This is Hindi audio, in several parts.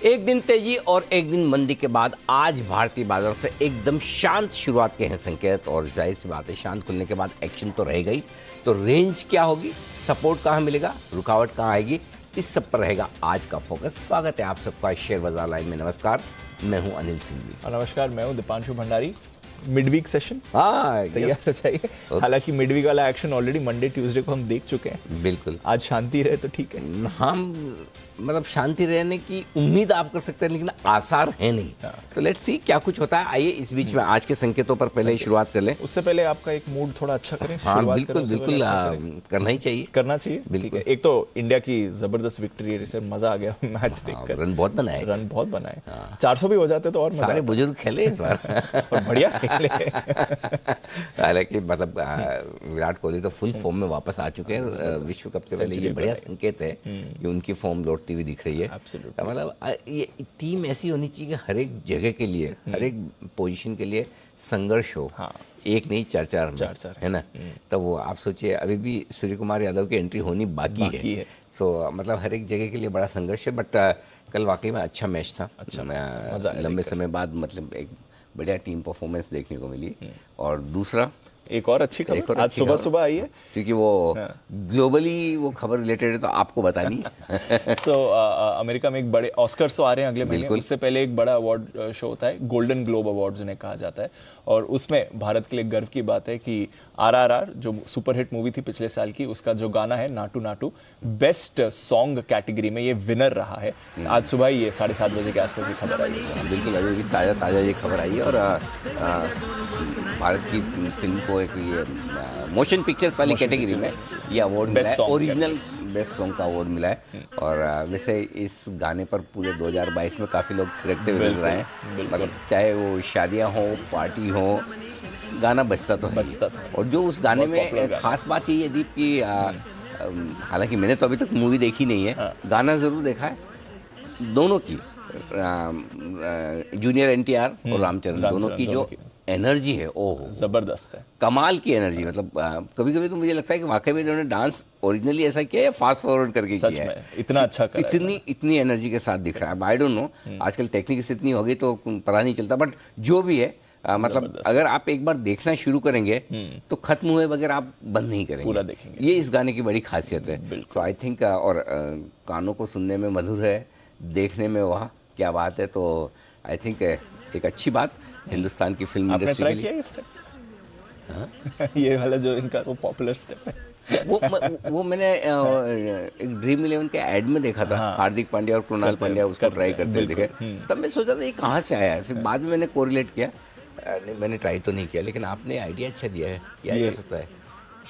एक दिन तेजी और एक दिन मंदी के बाद आज भारतीय बाजारों से एकदम शांत शुरुआत के हैं संकेत। और जाहिर सी बात है, शांत खुलने के बाद एक्शन तो रहेगा ही। तो रेंज क्या होगी, सपोर्ट कहाँ मिलेगा, रुकावट कहाँ आएगी, इस सब पर रहेगा आज का फोकस। स्वागत है आप सबका शेयर बाजार लाइव में। नमस्कार, मैं हूं अनिल सिंह। नमस्कार, मैं हूं दीपांशु भंडारी। मिडवीक सेशन तैयार हो जाइए। हालांकि मिडवीक वाला एक्शन ऑलरेडी मंडे ट्यूसडे को हम देख चुके हैं। बिल्कुल, आज शांति रहे तो ठीक है। हम मतलब शांति रहने की उम्मीद आप कर सकते हैं, लेकिन आसार है नहीं। तो लेट्स सी क्या कुछ होता है। आइए इस बीच में आज के संकेतों पर पहले ही शुरुआत कर लें। उससे पहले आपका एक मूड थोड़ा अच्छा करें। हाँ बिल्कुल बिल्कुल, करना ही चाहिए, करना चाहिए। बिल्कुल। एक तो इंडिया की जबरदस्त विक्ट्री है, मजा आ गया मैच देखकर। रन बहुत बनाए, 400 भी हो जाते तो और सारे बुजुर्ग खेले इस बार और बढ़िया खेले। हालांकि मतलब विराट कोहली तो फुल फॉर्म में वापस आ चुके हैं विश्व कप से पहले। ये बढ़िया संकेत है कि उनकी फॉर्म लौटती हुई दिख रही है। मतलब ये टीम ऐसी होनी चाहिए कि हर एक जगह के लिए, हर एक पोजीशन के लिए संघर्ष हो। एक नहीं, चार है ना। तो वो आप सोचिए, अभी भी सूर्य कुमार यादव की एंट्री होनी बाकी है। सो मतलब हर एक जगह के लिए बड़ा संघर्ष है। बट कल वाकई में अच्छा मैच था। लंबे समय बाद मतलब एक बढ़िया टीम परफॉर्मेंस देखने को मिली। और दूसरा एक और अच्छी खबर आज सुबह सुबह आई है, क्योंकि वो ग्लोबली वो खबर रिलेटेड है तो आपको बतानी है। अमेरिका में एक बड़े ऑस्कर्स तो आ रहे हैं अगले महीने। उससे पहले एक बड़ा अवार्ड शो होता है, गोल्डन ग्लोब अवार्ड्स उन्हें कहा जाता है। और उसमें भारत के लिए गर्व की बात है कि आरआरआर जो सुपरहिट मूवी थी पिछले साल की, उसका जो गाना है Naatu Naatu, best song category में ये विनर रहा है। आज सुबह ही ये 7:30 बजे के आसपास ये खबर आई है। बिल्कुल, अभी भी ताज़ा ये खबर आई है। और भारत की फिल्म को एक ये मोशन पिक्चर्स वाली कैटेगरी में ये अवार्ड मिला है, ओरिजिनल बेस्ट सॉन्ग का अवार्ड मिला है। और वैसे इस गाने पर पूरे 2022 में काफ़ी लोग थिरकते हुए नजर आए हैं। मतलब चाहे वो शादियाँ हो, पार्टी हो, गाना बजता तो है। और जो उस गाने में खास बात ये है दीप की, हालांकि मैंने तो अभी तक मूवी देखी नहीं है, गाना ज़रूर देखा है। दोनों की, जूनियर एनटीआर और रामचरण दोनों की जो एनर्जी है, ओह जबरदस्त है, कमाल की एनर्जी। मतलब कभी कभी तो मुझे लगता है कि वाकई में इन्होंने डांस ओरिजिनली ऐसा किया है, फास्ट फॉरवर्ड करके किया है। इतना अच्छा करा है, इतनी एनर्जी के साथ दिख रहा है। आई डोंट नो, आजकल टेक्निक्स इतनी हो गई तो पता नहीं चलता। बट जो भी है, मतलब अगर आप एक बार देखना शुरू करेंगे तो खत्म हुए बगैर आप बंद नहीं करेंगे, पूरा देखेंगे। ये इस गाने की बड़ी खासियत है। सो आई थिंक, और कानों को सुनने में मधुर है, देखने में वाह क्या बात है। तो आई थिंक एक अच्छी बात हिंदुस्तान की फिल्म इंडस्ट्री के लिए। ये वाला जो इनका वो पॉपुलर स्टेप है, वो मैंने एक ड्रीम 11 के ऐड में देखा था। हार्दिक पांड्या और कृणाल पांड्या उसको ट्राई करते दिखे। तब मैं सोचा था ये कहाँ से आया है। फिर बाद में मैंने कोरिलेट किया। नहीं, मैंने ट्राई तो नहीं किया, लेकिन आपने आइडिया अच्छा दिया है, किया जा सकता है।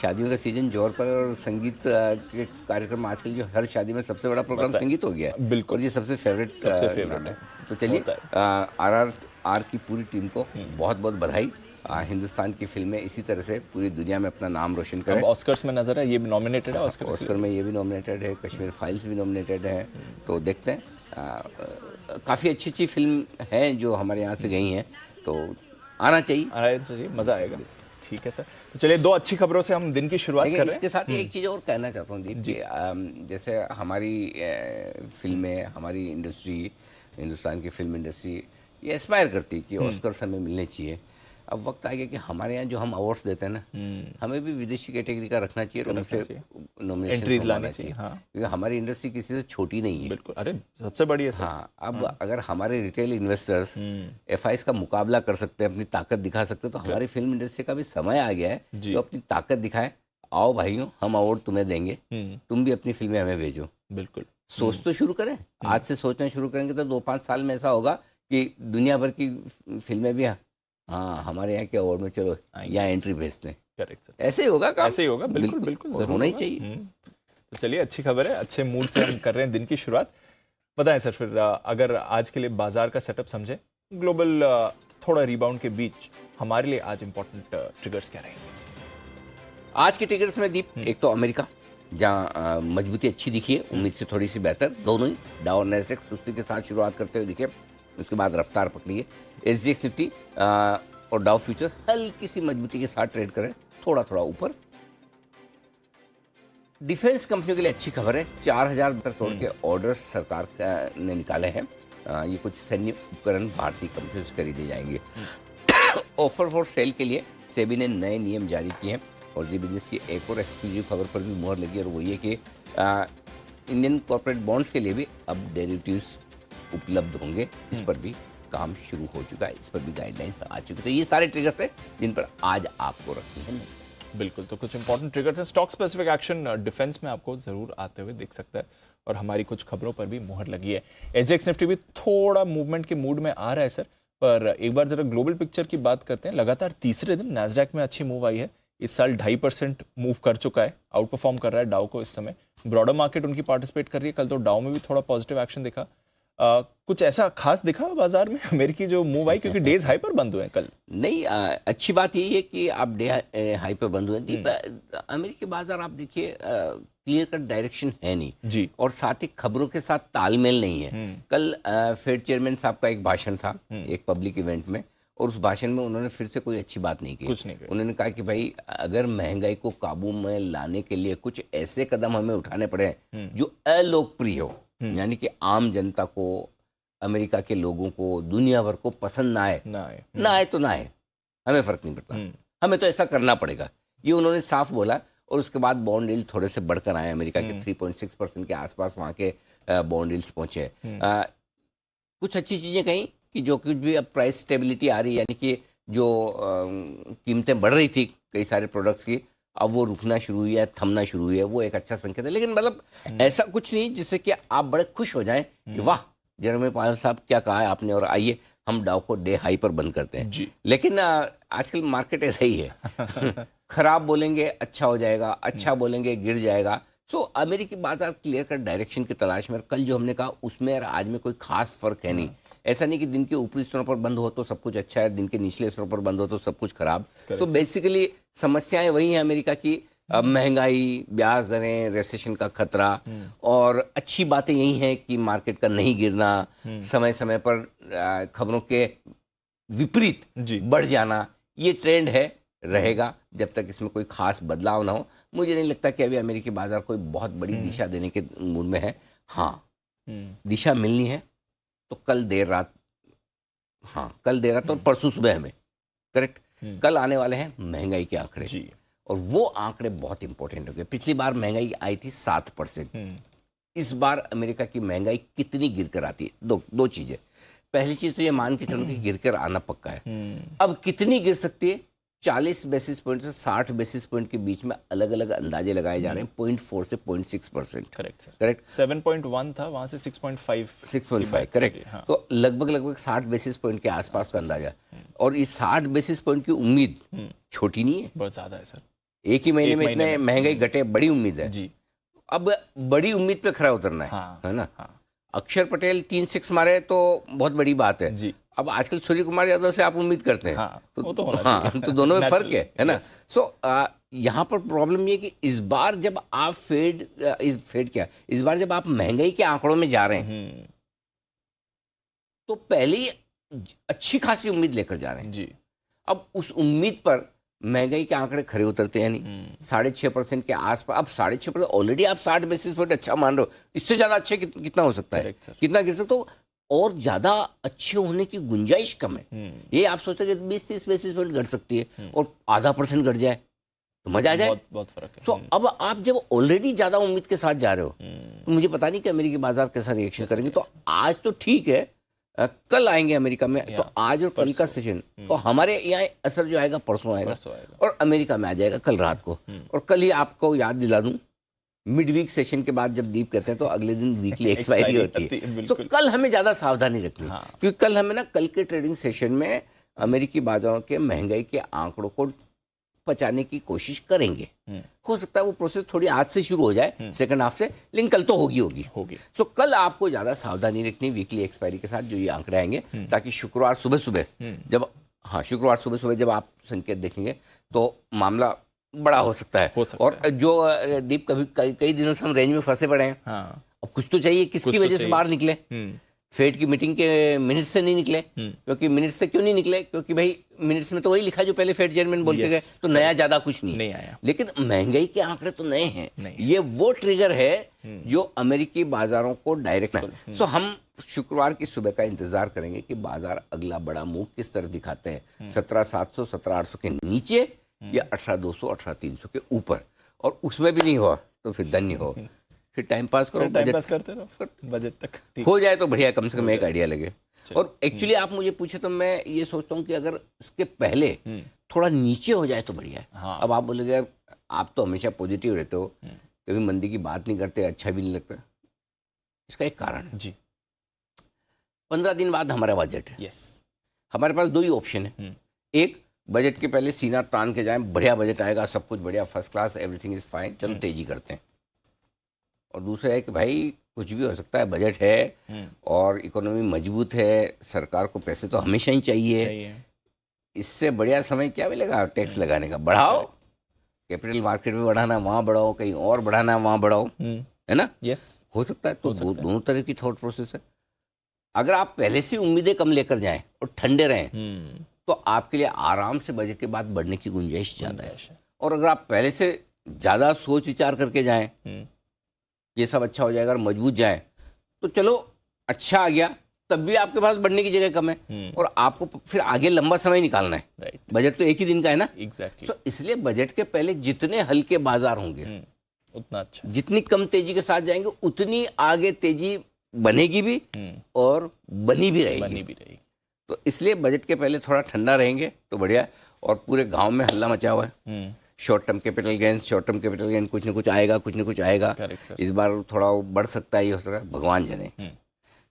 शादियों का सीजन जोर पर, और संगीत के कार्यक्रम आजकल जो हर शादी में सबसे बड़ा प्रोग्राम संगीत हो गया है। बिल्कुल, और ये सबसे फेवरेट है। तो चलिए, आरआरआर की पूरी टीम को बहुत बहुत बधाई। हिंदुस्तान की फिल्में इसी तरह से पूरी दुनिया में अपना नाम रोशन करें। ऑस्कर्स में नजर है, ये भी नॉमिनेटेड है ऑस्कर में, ये भी नॉमिनेटेड है, कश्मीर फाइल्स भी नॉमिनेटेड है। तो देखते हैं, काफ़ी अच्छी फिल्म हैं जो हमारे यहाँ से गई हैं, तो आना चाहिए, मज़ा आएगा। ठीक है सर, तो चलिए दो अच्छी खबरों से हम दिन की शुरुआत कर रहे हैं। इसके साथ एक चीज़ और कहना चाहता हूँ दीप जी, जैसे हमारी फिल्में, हमारी इंडस्ट्री, हिंदुस्तान की फिल्म इंडस्ट्री ये एस्पायर करती है कि ऑस्कर्स हमें मिलने चाहिए। अब वक्त आ गया कि हमारे यहाँ जो हम अवार्ड्स देते हैं ना, हमें भी विदेशी कैटेगरी का रखना चाहिए और उनसे नॉमिनेशन लाना चाहिए। क्योंकि हमारी इंडस्ट्री किसी से छोटी नहीं है। बिल्कुल, अरे सबसे बड़ी है। हाँ, अब अगर हमारे रिटेल इन्वेस्टर्स एफआईएस का मुकाबला कर सकते हैं, अपनी ताकत दिखा सकते हैं, तो हमारी फिल्म इंडस्ट्री का भी समय आ गया है जो अपनी ताकत दिखाए। आओ भाइयों, हम अवार्ड तुम्हें देंगे, तुम भी अपनी फिल्में हमें भेजो। बिल्कुल, सोच तो शुरू करें। आज से सोचना शुरू करेंगे तो 2-5 साल में ऐसा होगा कि दुनिया भर की फिल्में भी हमारे यहाँ के अवार्ड में चलो यहाँ एंट्री भेजते हैं। करेक्ट सर, ऐसे ही होगा काम, ऐसे ही होगा। बिल्कुल बिल्कुल, होना ही चाहिए। तो चलिए, अच्छी खबर है, अच्छे मूड से हम कर रहे हैं दिन की शुरुआत। बताएं सर, फिर अगर आज के लिए बाजार का सेटअप समझें, ग्लोबल थोड़ा रिबाउंड के बीच हमारे लिए आज इंपॉर्टेंट ट्रिगर्स क्या रहेंगे? आज के ट्रिगर्स में दीप, एक तो अमेरिका, जहाँ मजबूती अच्छी दिखी है, उम्मीद से थोड़ी सी बेहतर। दोनों ही डाउ और नैस्डैक सुस्ती के साथ शुरुआत करते हुए दिखे, उसके बाद रफ्तार पकड़ी है। एसजीएक्स निफ्टी और डाउ फ्यूचर हल्की सी मजबूती के साथ ट्रेड करें, थोड़ा थोड़ा ऊपर। डिफेंस कंपनियों के लिए अच्छी खबर है, 4,000 करोड़ के ऑर्डर्स सरकार ने निकाले हैं। ये कुछ सैन्य उपकरण भारतीय कंपनियों से खरीदे जाएंगे। ऑफर फॉर सेल के लिए सेबी ने नए नियम जारी किए हैं और जी बिजनेस की एक और एक्सक्लूसिव खबर पर भी मुहर लगी और वो ये कि इंडियन कॉर्पोरेट बॉन्ड्स के लिए भी अब डेरिवेटिव्स उपलब्ध होंगे। इस पर भी काम शुरू हो चुका है, इस पर भी गाइडलाइंस आ चुकी है। तो ये सारे ट्रिगर्स हैं जिन पर आज आपको रखनी है नजर। बिल्कुल, तो कुछ इंपॉर्टेंट ट्रिगर्स हैं। स्टॉक स्पेसिफिक एक्शन डिफेंस में आपको जरूर आते हुए दिख सकता है और हमारी कुछ खबरों पर भी मुहर लगी है। एसजेएक्स निफ्टी भी थोड़ा मूवमेंट के मूड में आ रहा है सर, पर एक बार जरा ग्लोबल पिक्चर की बात करते हैं। लगातार तीसरे दिन नैस्डैक में अच्छी मूव आई है। इस साल 2.5% मूव कर चुका है, आउट परफॉर्म कर रहा है डाउ को इस समय। ब्रॉडर मार्केट उनकी पार्टिसिपेट कर रही है। कल तो डाउ में भी थोड़ा पॉजिटिव एक्शन दिखा। कुछ ऐसा खास दिखा बाजार में अमेरिकी जो मूव आई, क्योंकि डेज हाई पर बंद हुए हैं कल? नहीं, अच्छी बात यही है कि आप डे हाई पर बंद हुए। अमेरिकी बाजार आप देखिए क्लियर कट डायरेक्शन है नहीं जी, और साथ ही खबरों के साथ तालमेल नहीं है। कल फेड चेयरमैन साहब का एक भाषण था एक पब्लिक इवेंट में और उस भाषण में उन्होंने फिर से कोई अच्छी बात नहीं की। कुछ नहीं की। उन्होंने कहा कि भाई अगर महंगाई को काबू में लाने के लिए कुछ ऐसे कदम हमें उठाने पड़े जो अलोकप्रिय हो, यानी कि आम जनता को, अमेरिका के लोगों को, दुनिया भर को पसंद ना आए तो ना आए, हमें फर्क नहीं पड़ता, हमें तो ऐसा करना पड़ेगा। ये उन्होंने साफ बोला और उसके बाद बॉन्ड यील्ड थोड़े से बढ़कर आए। अमेरिका के 3.6% के आसपास वहाँ के बॉन्ड यील्ड्स पहुंचे। कुछ अच्छी चीज़ें कहीं कि जो कुछ भी अब प्राइस स्टेबिलिटी आ रही है, यानी कि जो कीमतें बढ़ रही थी कई सारे प्रोडक्ट्स की, अब वो रुकना शुरू हुई है, थमना शुरू हुई है, वो एक अच्छा संकेत है। लेकिन मतलब ऐसा कुछ नहीं जिससे कि आप बड़े खुश हो जाएं कि वाह जेरेमी पावेल साहब क्या कहा है आपने, और आइए हम डाउ को डे हाई पर बंद करते हैं जी। लेकिन आजकल मार्केट ऐसा ही है खराब बोलेंगे अच्छा हो जाएगा, अच्छा बोलेंगे गिर जाएगा। सो अमेरिकी बाजार क्लियर कट डायरेक्शन की तलाश में, और कल जो हमने कहा उसमें और आज में कोई खास फर्क है नहीं। ऐसा नहीं कि दिन के ऊपरी स्तरों पर बंद हो तो सब कुछ अच्छा है, दिन के निचले स्तरों पर बंद हो तो सब कुछ खराब। सो बेसिकली समस्याएं वही हैं अमेरिका की, महंगाई, ब्याज दरें, रेसेशन का खतरा, और अच्छी बातें यही हैं कि मार्केट का नहीं गिरना, समय समय पर खबरों के विपरीत बढ़ जाना, ये ट्रेंड है, रहेगा जब तक इसमें कोई खास बदलाव ना हो। मुझे नहीं लगता कि अभी अमेरिकी बाजार कोई बहुत बड़ी दिशा देने के मूड में है। हाँ, दिशा मिलनी है तो कल देर रात, कल देर रात और परसों सुबह हमें, करेक्ट, कल आने वाले हैं महंगाई के आंकड़े जी। और वो आंकड़े बहुत इंपॉर्टेंट हो गए। पिछली बार महंगाई आई थी 7%। इस बार अमेरिका की महंगाई कितनी गिरकर आती है? दो चीजें। पहली चीज तो ये मान के चलो कि गिरकर आना पक्का है। अब कितनी गिर सकती है? 40 बेसिस पॉइंट से 60 बेसिस पॉइंट के बीच में अलग अलग अंदाजे लगाए जा रहे हैं। 0.4 से 0.6%। करेक्ट 7.1 था, वहां से 6.5 करेक्ट। तो लगभग 60 बेसिस पॉइंट के आसपास का अंदाजा। और इस 60 बेसिस पॉइंट की उम्मीद छोटी नहीं है, बहुत ज्यादा है सर। एक ही महीने में इतने महंगाई घटे, बड़ी उम्मीद है जी। अब बड़ी उम्मीद पे खरा उतरना है ना। अक्षर पटेल 3 6 मारे तो बहुत बड़ी बात है जी। अब आजकल सूर्य कुमार यादव से आप उम्मीद करते हैं तो दोनों में फर्क है ना। सो यहाँ पर प्रॉब्लम ये कि इस बार जब आप इस बार जब आप महंगाई के आंकड़ों में जा रहे हैं तो पहले ही अच्छी खासी उम्मीद लेकर जा रहे हैं जी। अब उस उम्मीद पर महंगाई के आंकड़े खरे उतरते हैं नहीं, 6.5% के आसपास। अब 6.5% ऑलरेडी आप 60 बेसिस पॉइंट अच्छा मान रहे हो, इससे ज्यादा अच्छे कितना हो सकता है, कितना गिर सकता हो? और ज्यादा अच्छे होने की गुंजाइश कम है। ये आप सोचते कि 20-30 बेसिस पॉइंट घट सकती है और ½ घट जाए तो मजा आ जाए, बहुत फर्क है। तो अब आप जब ऑलरेडी ज्यादा उम्मीद के साथ जा रहे हो तो मुझे पता नहीं कि अमेरिकी बाजार कैसा रिएक्शन करेंगे। तो आज तो ठीक है, कल आएंगे अमेरिका में, तो आज और कल का सेशन तो हमारे यहाँ असर जो आएगा परसों आएगा और अमेरिका में आ जाएगा कल रात को। और कल ही आपको याद दिला दूं, मिड वीक सेशन के बाद जब डीप करते हैं तो अगले दिन वीकली एक्सपायरी होती है। तो कल हमें ज्यादा सावधानी रखनी है क्योंकि कल हमें ना कल के ट्रेडिंग सेशन में अमेरिकी बाजारों के महंगाई के आंकड़ों को पचाने की कोशिश करेंगे। हो सकता है वो प्रोसेस थोड़ी आज से शुरू हो जाए, सेकंड हाफ से, लेकिन कल तो होगी। तो कल आपको ज्यादा सावधानी रखनी वीकली एक्सपायरी के साथ जो ये आंकड़े आएंगे, ताकि शुक्रवार सुबह सुबह जब आप संकेत देखेंगे तो मामला बड़ा हो सकता है। और जो दीप कभी कई दिनों से हम रेंज में फंसे पड़े हैं, अब कुछ तो चाहिए, किसकी वजह से बाहर निकले। फेड की मीटिंग के मिनट से नहीं निकले, क्योंकि मिनट से क्यों नहीं निकले, क्योंकि भाई मिनट्स में तो वही लिखा जो पहले फेड चेयरमैन बोल के गए, तो नया ज्यादा कुछ नहीं आया। लेकिन महंगाई के आंकड़े तो नए हैं, ये वो ट्रिगर है जो अमेरिकी बाजारों को डायरेक्ट सो हम शुक्रवार की सुबह का इंतजार करेंगे कि बाजार अगला बड़ा मूव किस तरह दिखाते हैं, 17,700 17,800 के नीचे या 18,200 18,300 के ऊपर, और उसमें भी नहीं हुआ तो फिर धन्य हो, फिर टाइम पास करो, टाइम पास करते रहो, बजट तक हो जाए तो बढ़िया, कम से कम एक आइडिया लगे। और एक्चुअली आप मुझे पूछे तो मैं ये सोचता हूँ कि अगर उसके पहले थोड़ा नीचे हो जाए तो बढ़िया है। हाँ। अब आप बोलेंगे यार आप तो हमेशा पॉजिटिव रहते हो, कभी मंदी की बात नहीं करते, अच्छा भी नहीं लगता। इसका एक कारण है जी, 15 दिन बाद हमारा बजट है। यस, हमारे पास दो ही ऑप्शन है, एक बजट के पहले सीना तान के जाएं, बढ़िया बजट आएगा, सब कुछ बढ़िया, first class, everything is fine, चलो तेजी करते हैं। और दूसरा है कि भाई कुछ भी हो सकता है, बजट है और इकोनॉमी मजबूत है, सरकार को पैसे तो हमेशा ही चाहिए। इससे बढ़िया समय क्या मिलेगा टैक्स लगाने का, बढ़ाओ, कैपिटल मार्केट में बढ़ाना वहाँ बढ़ाओ, कहीं और बढ़ाना वहाँ बढ़ाओ, है ना। यस, हो सकता है। तो दोनों तरह की थॉट प्रोसेस है। अगर आप पहले से उम्मीदें कम लेकर जाएं और ठंडे रहें तो आपके लिए आराम से बजट के बाद बढ़ने की गुंजाइश ज़्यादा है। और अगर आप पहले से ज़्यादा सोच विचार करके जाएं, ये सब अच्छा हो जाएगा और मजबूत जाए तो चलो अच्छा आ गया, तब भी आपके पास बढ़ने की जगह कम है और आपको फिर आगे लंबा समय निकालना है। राइट, बजट तो एक ही दिन का है ना। एग्जैक्टली। तो इसलिए बजट के पहले जितने हल्के बाजार होंगे उतना अच्छा, जितनी कम तेजी के साथ जाएंगे उतनी आगे तेजी बनेगी भी और बनी भी रहेगी। तो इसलिए बजट के पहले थोड़ा ठंडा रहेंगे तो बढ़िया। और पूरे गांव में हल्ला मचा हुआ है, शॉर्ट टर्म कैपिटल गेन कुछ ना कुछ आएगा, कुछ ना कुछ आएगा। इस बार थोड़ा बढ़ सकता है, ये हो सकता है, भगवान जाने।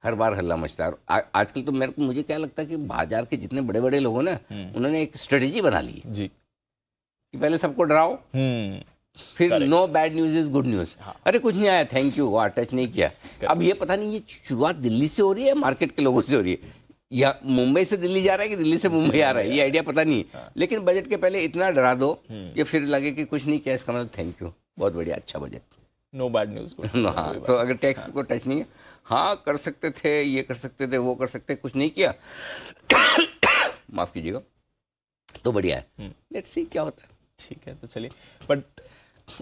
हर बार हल्ला मचता है। आजकल तो मुझे क्या लगता है कि बाजार के जितने बड़े बड़े लोग हैं ना, उन्होंने एक स्ट्रेटेजी बना ली है जी कि पहले सबको डराओ, फिर no bad news is good news. अरे कुछ नहीं आया, थैंक यू, टच नहीं किया। अब ये पता नहीं ये शुरुआत दिल्ली से हो रही है, मार्केट के लोगों से हो रही है, या मुंबई से दिल्ली जा रहा है कि दिल्ली से मुंबई आ रहा है, ये आइडिया पता नहीं। लेकिन बजट के पहले इतना डरा दो कि फिर लगे कि कुछ नहीं किया, इसका मतलब थैंक यू, बहुत बढ़िया, अच्छा बजट, नो बैड न्यूज। हाँ, तो अगर टैक्स को टच नहीं है, हाँ कर सकते थे, ये कर सकते थे, वो कर सकते, कुछ नहीं किया माफ कीजिएगा, तो बढ़िया है। लेट्स सी क्या होता है। ठीक है, तो चलिए, बट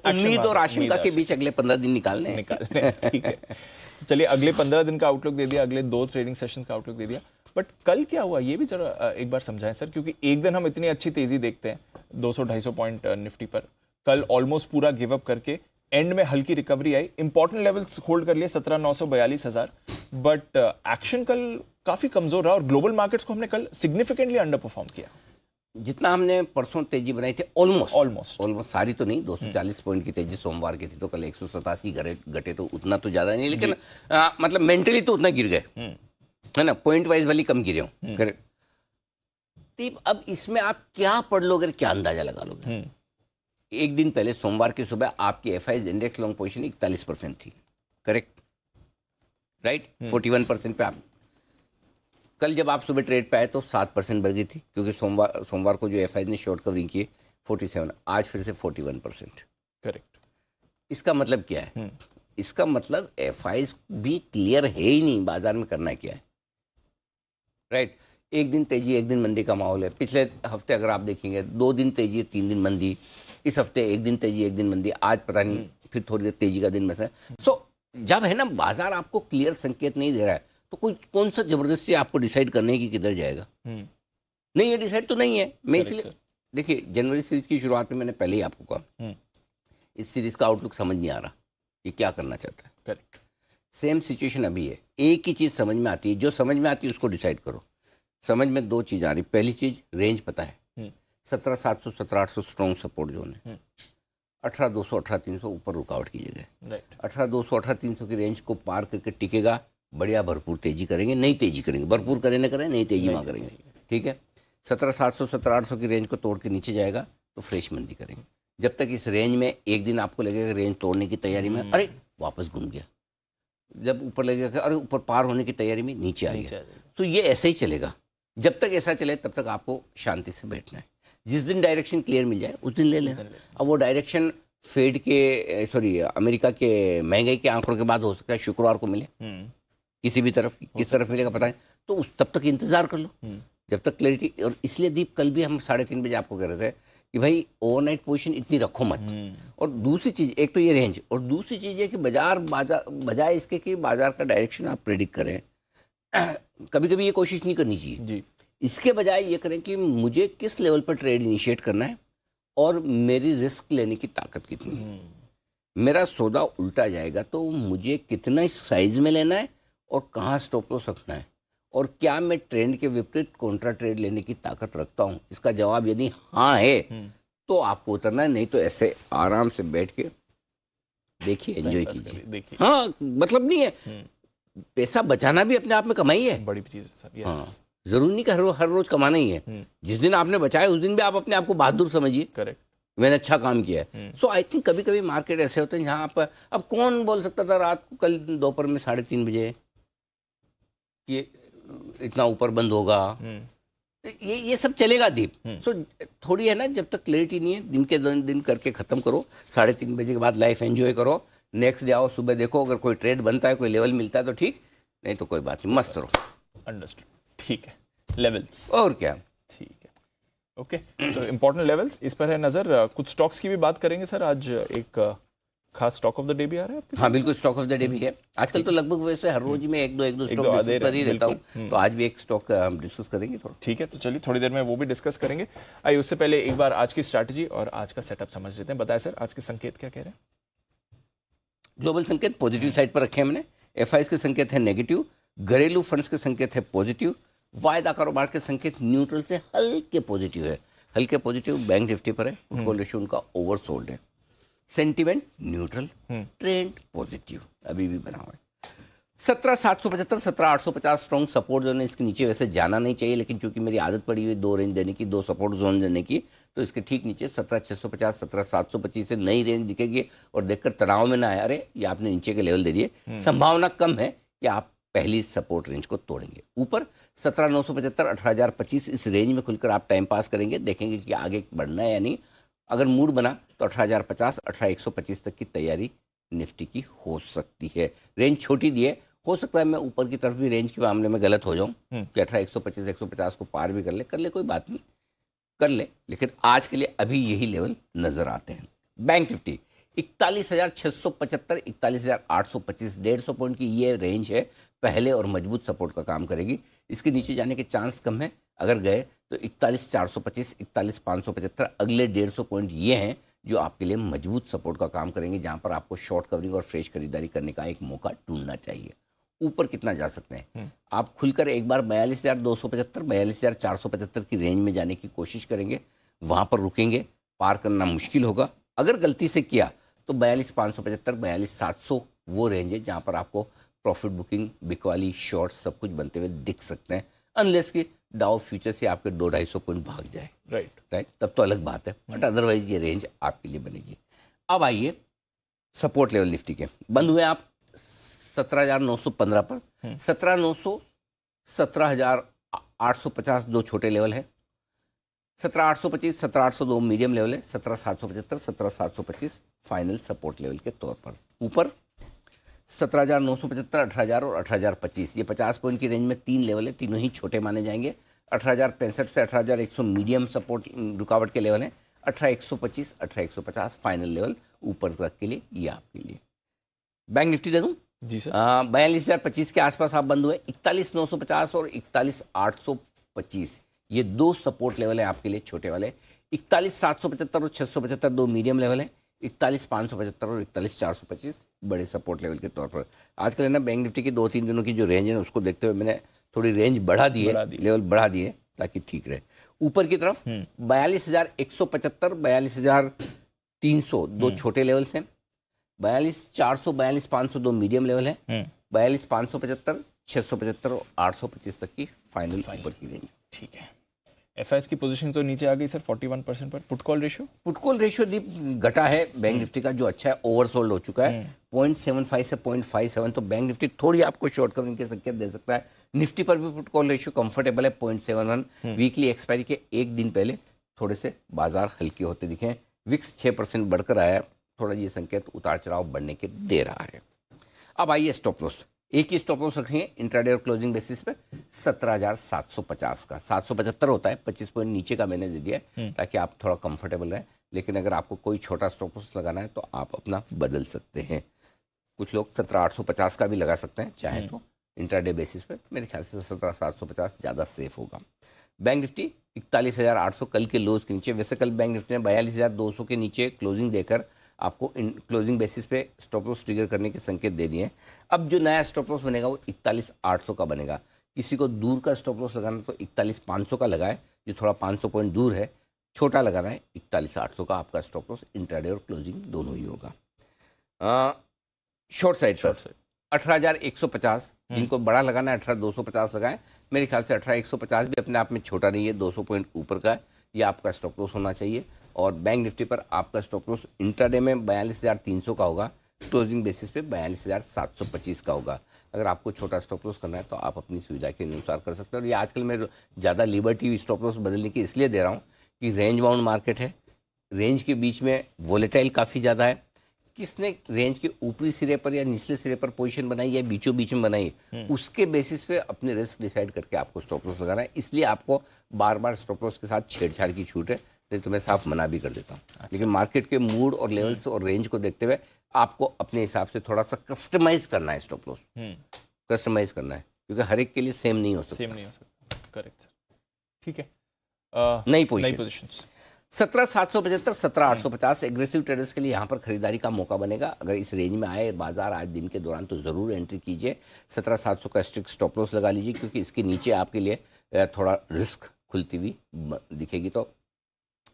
उम्मीद और आशंका के बीच अगले 15 दिन निकालने हैं। ठीक है, तो चलिए, अगले 15 दिन का आउटलुक दे दिया, अगले 2 ट्रेडिंग सेशंस का आउटलुक दे दिया, बट कल क्या हुआ ये भी जरा एक बार समझाएं सर, क्योंकि एक दिन हम इतनी अच्छी तेजी देखते हैं 200-250 पॉइंट निफ्टी पर, कल ऑलमोस्ट पूरा गिव अप करके एंड में हल्की रिकवरी आई, इंपॉर्टेंट लेवल्स होल्ड कर लिए 17,942,000, बट एक्शन कल काफी कमजोर रहा और ग्लोबल मार्केट्स को हमने कल सिग्निफिकेंटली अंडर परफॉर्म किया। जितना हमने परसों तेजी बनाई थी, ऑलमोस्ट सारी तो नहीं, 240 पॉइंट की तेजी सोमवार की थी, तो कल 187 घटे, तो उतना तो ज्यादा नहीं, लेकिन मतलब मेंटली तो उतना गिर गए, है ना, पॉइंट वाइज वाली कम गिरे हो। करेक्ट। अब इसमें आप क्या पढ़ लोगे, क्या अंदाजा लगा लोगे। एक दिन पहले सोमवार की सुबह आपकी एफआईज इंडेक्स लॉन्ग पोजीशन 41% थी, करेक्ट, राइट, 41% पे आप कल जब आप सुबह ट्रेड पे आए तो 7% बढ़ गई थी, क्योंकि सोमवार को जो एफआईज ने शॉर्ट कवरिंग की 47, आज फिर से 41%, करेक्ट। इसका मतलब क्या है? इसका मतलब एफआईज भी क्लियर है ही नहीं बाजार में करना क्या है, राइट। एक दिन तेजी एक दिन मंदी का माहौल है। पिछले हफ्ते अगर आप देखेंगे 2 दिन तेजी 3 दिन मंदी, इस हफ्ते एक दिन तेजी एक दिन मंदी, आज पता नहीं फिर थोड़ी देर तेजी का दिन में है। सो जब है ना बाजार आपको क्लियर संकेत नहीं दे रहा है तो कोई कौन सा जबरदस्ती आपको डिसाइड करने की किधर जाएगा। नहीं है डिसाइड तो नहीं है। मैं इसलिए देखिए जनवरी सीरीज की शुरुआत में मैंने पहले ही आपको कहा इस सीरीज का आउटलुक समझ नहीं आ रहा, ये क्या करना चाहता है। करेक्ट। सेम सिचुएशन अभी है, एक ही चीज समझ में आती है, जो समझ में आती है उसको डिसाइड करो। समझ में 2 चीज आ रही, पहली चीज रेंज पता है, 17,700 17,800 स्ट्रॉन्ग सपोर्ट जोन है, 18,200 18,300 ऊपर रुकावट की जगह, 18,200 18,300 की रेंज को पार करके टिकेगा, बढ़िया भरपूर तेजी करेंगे, नई तेजी करेंगे, भरपूर करें न करें नई तेजी वहाँ करेंगे, ठीक है। 17,700 17,800 की रेंज को तोड़ के नीचे जाएगा तो फ्रेश मंदी करेंगे। जब तक इस रेंज में एक दिन आपको लगेगा रेंज तोड़ने की तैयारी में, अरे वापस घूम गया, जब ऊपर लगेगा अरे ऊपर पार होने की तैयारी में नीचे आ गया, तो ये ऐसे ही चलेगा। जब तक ऐसा चले तब तक आपको शांति से बैठना है। जिस दिन डायरेक्शन क्लियर मिल जाए उस दिन ले लें। अब वो डायरेक्शन फेड के अमेरिका के महंगाई के आंकड़ों के बाद हो सकता है शुक्रवार को मिले, किसी भी तरफ, किस तरफ मिलेगा पता है, तो उस तब तक इंतजार कर लो जब तक क्लैरिटी। और इसलिए दीप कल भी हम 3:30 बजे आपको कह रहे थे कि भाई ओवरनाइट पोजीशन इतनी रखो मत। और दूसरी चीज, एक तो ये रेंज, और दूसरी चीज है कि बाजार बजाय इसके कि बाजार का डायरेक्शन आप प्रेडिक्ट करें, कभी कभी ये कोशिश नहीं करनी चाहिए जी। इसके बजाय ये करें कि मुझे किस लेवल पर ट्रेड इनिशिएट करना है और मेरी रिस्क लेने की ताकत कितनी है। मेरा सौदा उल्टा जाएगा तो मुझे कितना साइज में लेना है और कहाँ स्टॉप लॉस रखना है, और क्या मैं ट्रेंड के विपरीत कॉन्ट्रा ट्रेड लेने की ताकत रखता हूँ। इसका जवाब यदि हाँ है तो आपको उतरना है, नहीं तो ऐसे आराम से बैठ के देखिए, एंजॉय कीजिए। हाँ, मतलब नहीं है, पैसा बचाना भी अपने आप में कमाई है, बड़ी चीज है सर। हाँ, जरूरी नहीं कि हर रोज कमाना ही है। जिस दिन आपने बचाया उस दिन भी आप अपने आप को बहादुर समझिए, करेक्ट, मैंने अच्छा काम किया है। सो आई थिंक कभी कभी मार्केट ऐसे होते हैं जहाँ आप, अब कौन बोल सकता था रात को कल दोपहर में 3:30 बजे ये इतना ऊपर बंद होगा। ये सब चलेगा दीप। सो थोड़ी है ना, जब तक क्लैरिटी नहीं है, दिन के दिन करके खत्म करो, 3:30 बजे के बाद लाइफ एंजॉय करो, नेक्स्ट डे आओ, सुबह देखो, अगर कोई ट्रेड बनता है, कोई लेवल मिलता है तो ठीक, नहीं तो कोई बात नहीं, मस्त रहो। अंडरस्टूड, ठीक है। लेवल्स और क्या, ठीक है, ओके। तो इंपॉर्टेंट लेवल्स इस पर है नजर। कुछ स्टॉक्स की भी बात करेंगे सर। आज एक खास स्टॉक ऑफ द डे भी आ रहा है आपके? हाँ बिल्कुल, स्टॉक ऑफ द डे भी है। आजकल तो लगभग वैसे हर रोज में एक दो स्टॉक डिस्कस कर ही देता हूँ, तो आज भी एक स्टॉक हम डिस्कस करेंगे थोड़ा। ठीक है, तो चलिए थोड़ी देर में वो भी डिस्कस करेंगे। आइए उससे पहले एक बार आज की स्ट्रैटेजी और आज का सेटअप समझ लेते हैं। बताएं सर, आज के संकेत क्या कह रहे हैं? ग्लोबल संकेत पॉजिटिव साइड पर रखे हैं हमने, एफआईएस के संकेत है नेगेटिव, घरेलू फंड्स के संकेत है पॉजिटिव, वायदा कारोबार के संकेत न्यूट्रल से हल्के पॉजिटिव है। हल्के पॉजिटिव बैंक निफ्टी पर है, फुटबॉल रेशियो उनका ओवरसोल्ड है। सेंटिमेंट न्यूट्रल, ट्रेंड पॉजिटिव अभी भी बना हुआ है। 17,775 17,850 स्ट्रॉन्ग सपोर्ट जोन है, इसके नीचे वैसे जाना नहीं चाहिए, लेकिन चूंकि मेरी आदत पड़ी हुई 2 रेंज देने की, 2 सपोर्ट जोन देने की, तो इसके ठीक नीचे 17,650 17,725 से नई रेंज दिखेगी और देखकर तनाव में ना आए, अरे ये आपने नीचे के लेवल दे दिए, संभावना कम है कि आप पहली सपोर्ट रेंज को तोड़ेंगे। ऊपर 17,975 18,025 इस रेंज में खुलकर आप टाइम पास करेंगे, देखेंगे कि आगे बढ़ना है या नहीं। अगर मूड बना तो 18,050 18,125 तक की तैयारी निफ्टी की हो सकती है। रेंज छोटी दी है, हो सकता है मैं ऊपर की तरफ भी रेंज के मामले में गलत हो जाऊं कि 18,125 150 को पार भी कर ले कोई बात नहीं, कर ले, लेकिन आज के लिए अभी यही लेवल नजर आते हैं। बैंक निफ्टी 41,675 41,825 150 पॉइंट की ये रेंज है, पहले और मजबूत सपोर्ट का काम करेगी। इसके नीचे जाने के चांस कम है, अगर गए तो 41,425 41,575 अगले 150 पॉइंट ये हैं जो आपके लिए मजबूत सपोर्ट का काम करेंगे, जहां पर आपको शॉर्ट कवरिंग और फ्रेश खरीदारी करने का एक मौका ढूंढना चाहिए। ऊपर कितना जा सकते हैं आप, खुलकर एक बार 42,275 42,475 की रेंज में जाने की कोशिश करेंगे, वहां पर रुकेंगे, पार करना मुश्किल होगा। अगर गलती से किया तो 42,575 42,700 वो रेंज है जहां पर आपको प्रॉफिट बुकिंग, बिकवाली, शॉर्ट सब कुछ बनते हुए दिख सकते हैं, अनलेस कि डाउ फ्यूचर से आपके 200-250 पॉइंट भाग जाए, राइट, तब तो अलग बात है, बट अदरवाइज ये रेंज आपके लिए बनेगी। अब आइए सपोर्ट लेवल निफ्टी के, बंद हुए आप 17,915 पर, 17,900 17,850 दो छोटे लेवल है, 17,825 17,802 मीडियम लेवल है, 17,775 17,725 फाइनल सपोर्ट लेवल के तौर पर। ऊपर 17,975 18,000 और 18,025, ये 50 पॉइंट की रेंज में 3 लेवल है, तीनों ही छोटे माने जाएंगे। 18,065 से 18,100 मीडियम सपोर्ट रुकावट के लेवल है, 18,125 18,150 फाइनल लेवल ऊपर तक के लिए, ये आपके लिए। बैंक निफ्टी दे दूं जी सर, 42,025 के आसपास आप बंद हुए, 41,950 और 41,825 ये 2 सपोर्ट लेवल है आपके लिए छोटे वाले। 41,775 और 675 2 मीडियम लेवल है, 41,575 और 41,425 बड़े सपोर्ट लेवल के तौर पर। आजकल है ना बैंक निफ्टी की 2-3 दिनों की जो रेंज है उसको देखते हुए मैंने थोड़ी रेंज बढ़ा दी है, लेवल बढ़ा दिए ताकि ठीक रहे। ऊपर की तरफ 42,175 42,300 दो छोटे लेवल हैं, 42,400 42,500 दो मीडियम लेवल है, 42,575 675 और 825 तक की फाइनल ऊपर की रेंज। ठीक है। एफआईएस की पोजीशन तो नीचे आ गई सर 41% पर। पुटकॉल रेशियो दीप घटा है बैंक निफ्टी का, जो अच्छा है, ओवरसोल्ड हो चुका है 0.75 से 0.57, तो बैंक निफ्टी थोड़ी आपको शॉर्ट कवरिंग के संकेत दे सकता है। निफ्टी पर भी पुटकॉल रेशियो कंफर्टेबल है 0.71। वीकली एक्सपायरी के एक दिन पहले थोड़े से बाजार हल्के होते दिखे, विक्स 6% बढ़कर आया, थोड़ा ये संकेत उतार चढ़ाव बढ़ने के दे रहा है। अब आइए स्टॉप लॉस। एक ही स्टॉप लॉस रखेंगे इंट्राडे और क्लोजिंग बेसिस पे 17,750 का। 775 होता है, 25 पॉइंट नीचे का मैंने दे दिया है ताकि आप थोड़ा कंफर्टेबल रहें। लेकिन अगर आपको कोई छोटा स्टॉप लॉस लगाना है तो आप अपना बदल सकते हैं। कुछ लोग 17,850 का भी लगा सकते हैं चाहे तो इंट्राडे बेसिस पे। मेरे ख्याल से 17,750 ज़्यादा सेफ होगा। बैंक निफ्टी 41,800 कल के लोज के नीचे। वैसे कल बैंक निफ्टी ने 42,200 के नीचे क्लोजिंग देकर आपको क्लोजिंग बेसिस पे स्टॉप लॉस ट्रिगर करने के संकेत दे दिए हैं। अब जो नया स्टॉप लॉस बनेगा वो 41,800 का बनेगा। किसी को दूर का स्टॉप लॉस लगाना तो 41,500 का लगाए, जो थोड़ा 500 पॉइंट दूर है। छोटा लगाना है 41,800 का आपका स्टॉप लॉस इंट्राडे और क्लोजिंग दोनों ही होगा। शॉर्ट साइड 18,150, जिनको बड़ा लगाना है 18,250 लगाएं। मेरे ख्याल से 18,150 भी अपने आप में छोटा नहीं है, 200 पॉइंट ऊपर का है, ये आपका स्टॉप लॉस होना चाहिए। और बैंक निफ्टी पर आपका स्टॉप लॉस इंट्राडे में 42,300 का होगा, क्लोजिंग बेसिस पे 42,725 का होगा। अगर आपको छोटा स्टॉप लॉस करना है तो आप अपनी सुविधा के अनुसार कर सकते हैं। और ये आजकल मैं ज़्यादा लिबर्टी स्टॉप लॉस बदलने की इसलिए दे रहा हूँ कि रेंज बाउंड मार्केट है, रेंज के बीच में वोलेटाइल काफ़ी ज़्यादा है। किसने रेंज के ऊपरी सिरे पर या निचले सिरे पर पोजीशन बनाई या बीचों बीच में बनाई, उसके बेसिस पे अपने रिस्क डिसाइड करके आपको स्टॉप लॉस लगाना है। इसलिए आपको बार बार स्टॉप लॉस के साथ छेड़छाड़ की छूट है, नहीं तो मैं साफ मना भी कर देता हूँ। अच्छा। लेकिन मार्केट के मूड और लेवल्स और रेंज को देखते हुए आपको अपने हिसाब से थोड़ा सा कस्टमाइज करना है स्टॉप लॉस, कस्टमाइज करना है, क्योंकि हर एक के लिए सेम नहीं हो सकता। करेक्ट सर, ठीक है। नई पोजीशन 17,775, 17,850 एग्रेसिव ट्रेडर्स के लिए यहाँ पर खरीदारी का मौका बनेगा। अगर इस रेंज में आए बाजार आज दिन के दौरान तो ज़रूर एंट्री कीजिए। 17,700 का स्ट्रिक्ट स्टॉप लॉस लगा लीजिए, क्योंकि इसके नीचे आपके लिए थोड़ा रिस्क खुलती हुई दिखेगी। तो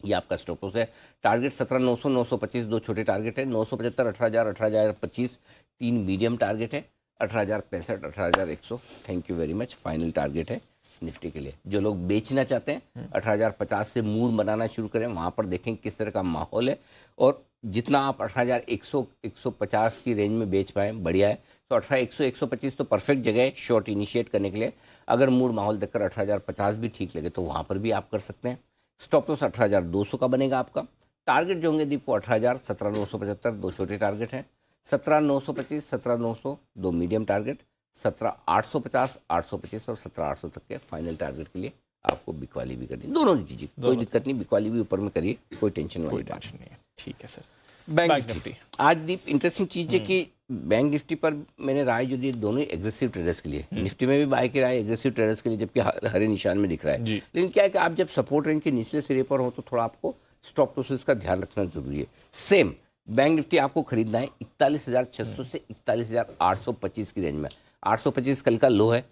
ये आपका स्टॉप लॉस है। टारगेट 17,900, 925 दो छोटे टारगेट है। 975, 18,000, 18,025 तीन मीडियम टारगेट है। 18,065, 18,100 thank you very much final target है निफ्टी के लिए। जो लोग बेचना चाहते हैं 18,050 से मूड बनाना शुरू करें, वहाँ पर देखें किस तरह का माहौल है। और जितना आप 18,100, 150 की रेंज में बेच पाएँ बढ़िया है। तो 18,100, 125 तो परफेक्ट जगह है शॉर्ट इनिशिएट करने के लिए। अगर मूड माहौल देखकर 18,050 भी ठीक लगे तो वहाँ पर भी आप कर सकते हैं। स्टॉप लॉस 18,200 का बनेगा आपका। टारगेट जो होंगे दीप वो 18,000, 17,975 दो छोटे टारगेट हैं। 17,925, 17,900 दो मीडियम टारगेट। 17,850, 825 और 17,800 तक के फाइनल टारगेट के लिए आपको बिकवाली भी करनी, दोनों कीजिए, कोई दिक्कत नहीं। बिकवाली भी ऊपर में करिए, कोई टेंशन वाली बात नहीं है। ठीक है सर। बैंक निफ्टी आज दीप इंटरेस्टिंग चीज़ है कि बैंक निफ्टी पर मैंने राय जो दी दोनों एग्रेसिव ट्रेडर्स के लिए। निफ्टी में भी बाय की राय एग्रेसिव ट्रेडर्स के लिए, जबकि हरे निशान में दिख रहा है। लेकिन क्या है कि आप जब सपोर्ट रेंज के निचले सिरे पर हो तो थोड़ा आपको स्टॉप लॉसेस का ध्यान रखना जरूरी है। सेम बैंक निफ्टी आपको खरीदना है 41,600 से 41,825 की रेंज में। 825 कल का लो है,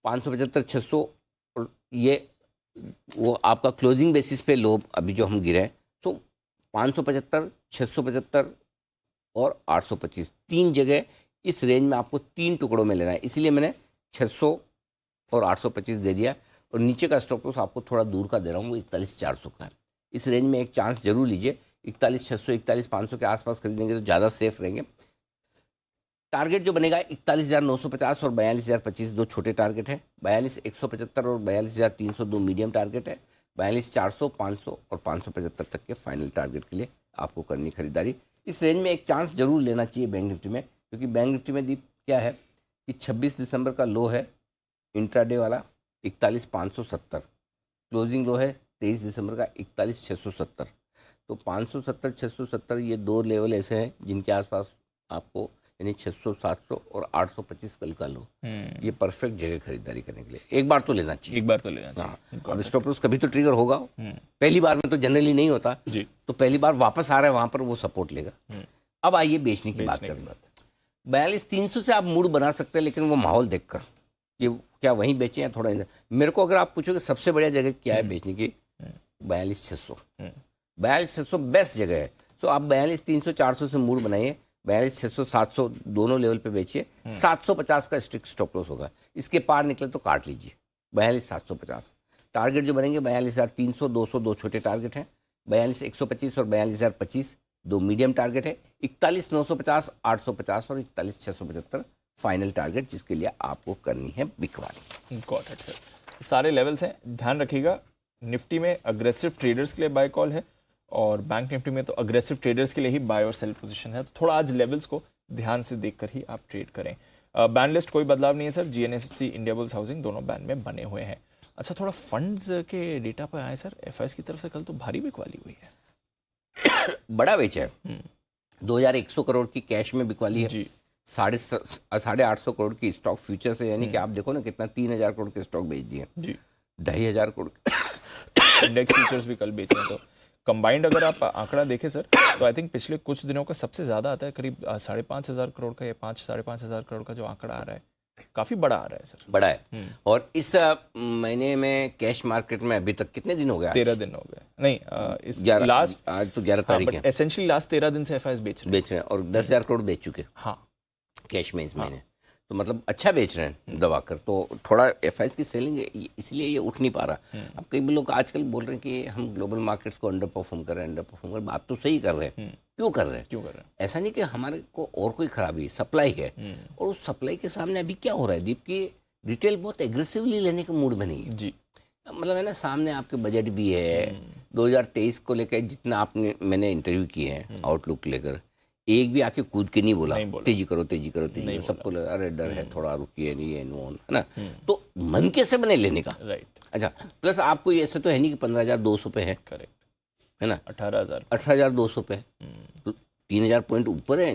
575, 600 और ये वो आपका क्लोजिंग बेसिस पे लो अभी जो हम गिरे हैं। तो 575, 675 और 825 तीन जगह इस रेंज में आपको तीन टुकड़ों में लेना है। इसलिए मैंने 600 और 825 दे दिया। और नीचे का स्टॉप लॉस आपको थोड़ा दूर का दे रहा हूँ, वो 41,400 का है। इस रेंज में एक चांस जरूर लीजिए। 41,600, 41,500 के आसपास खरीदेंगे तो ज़्यादा सेफ रहेंगे। टारगेट जो बनेगा 41,950 और 42,025 दो छोटे टारगेट है। 42,175 और 42,300 दो मीडियम टारगेट है। 42,400, 500 और 575 तक के फाइनल टारगेट के लिए आपको करनी खरीदारी। इस रेंज में एक चांस जरूर लेना चाहिए बैंक निफ्टी में, क्योंकि बैंक निफ्टी में दीप क्या है कि 26 दिसंबर का लो है इंट्राडे वाला 41,570, क्लोजिंग लो है 23 दिसंबर का 41,670। तो 570, 670 ये दो लेवल ऐसे हैं जिनके आसपास आपको यानी 600, 700 और 825 कल का लो, ये परफेक्ट जगह खरीदारी करने के लिए एक बार तो लेना चाहिए। एक बार तो लेना चाहिए। हाँ, अब स्टॉप लॉस कभी तो ट्रिगर होगा। पहली बार में तो जनरली नहीं होता जी। तो पहली बार वापस आ रहा है वहां पर वो सपोर्ट लेगा। अब आइए बेचने की बात करें। 42,300 से आप मूड बना सकते हैं, लेकिन वो माहौल देखकर कि क्या वहीं बेचें या थोड़ा। मेरे को अगर आप पूछोगे सबसे बढ़िया जगह क्या है बेचने की, 42,600, 42,600 बेस्ट जगह है। तो आप 42,300, 400 से मूड बनाइए। 42,600, 700 दोनों लेवल पे बेचिए। 750 का स्ट्रिक्ट स्टॉप लॉस होगा, इसके पार निकले तो काट लीजिए। 42,750 टारगेट जो बनेंगे 42,300, 200 दो छोटे टारगेट हैं। 42,125 और 42,025 दो मीडियम टारगेट है। 41,950, 850 और 41,675 फाइनल टारगेट, जिसके लिए आपको करनी है बिकवाली। Got it sir. सारे लेवल्स हैं, ध्यान रखिएगा। निफ्टी में अग्रेसिव ट्रेडर्स के लिए बाय कॉल है और बैंक निफ्टी में तो अग्रेसिव ट्रेडर्स के लिए ही बाय और सेल पोजीशन है। तो थोड़ा आज लेवल्स को ध्यान से देखकर ही आप ट्रेड करें। बैन लिस्ट कोई बदलाव नहीं है sir, GNFC, India bulls housing दोनों बैन में बने हुए हैं। अच्छा, थोड़ा फंड्स के डेटा पर आए सर, एफआईएस की तरफ से कल तो भारी बिकवाली हुई है। बड़ा बेचा है, 2100 करोड़ की कैश में बिकवाली है जी। 850 करोड़ की स्टॉक फ्यूचर से, यानी कि आप देखो ना कितना 3000 करोड़ के स्टॉक बेच दिए जी। 2500 करोड़ इंडेक्स फ्यूचर्स भी कल बेचे हैं। तो कंबाइंड अगर आप आंकड़ा देखें सर, तो आई थिंक पिछले कुछ दिनों का सबसे ज़्यादा आता है, करीब 5,500 करोड़ का या 5-5,500 करोड़ का जो आंकड़ा आ रहा है, काफ़ी बड़ा आ रहा है सर। बड़ा है। और इस महीने में कैश मार्केट में अभी तक कितने दिन हो गए? 13 दिन हो गए। नहीं, इस 11, लास्ट, आज तो 11 तारीख है। एसेंशियली लास्ट 13 दिन से एफआईएस बेच रहे हैं और 10,000 करोड़ बेच चुके हाँ कैश में इस महीने। तो मतलब अच्छा बेच रहे हैं दबाकर। तो थोड़ा एफआईएस की सेलिंग इसलिए ये उठ नहीं पा रहा। अब कई लोग आजकल बोल रहे हैं कि हम ग्लोबल मार्केट्स को अंडर परफॉर्म कर रहे हैं। बात तो सही कर रहे हैं। क्यों कर रहे हैं? ऐसा नहीं कि हमारे को और कोई खराबी, सप्लाई है। और उस सप्लाई के सामने अभी क्या हो रहा है दीप, की रिटेल बहुत एग्रेसिवली लेने के मूड में नहीं है जी। मतलब है ना, सामने आपके बजट भी है। 2023 को लेकर जितना मैंने इंटरव्यू किए हैं आउटलुक लेकर, एक भी आके कूद के नहीं बोला तेजी करो तेजी करो तेजी करो। सबको लगा अरे डर है थोड़ा, रुकिए नहीं है नो है ना। तो मन कैसे बने लेने का? राइट। अच्छा, प्लस आपको ऐसा तो है नहीं कि 15,200 पे है। करेक्ट है ना, 18,200 पे है। तो 3,000 पॉइंट ऊपर है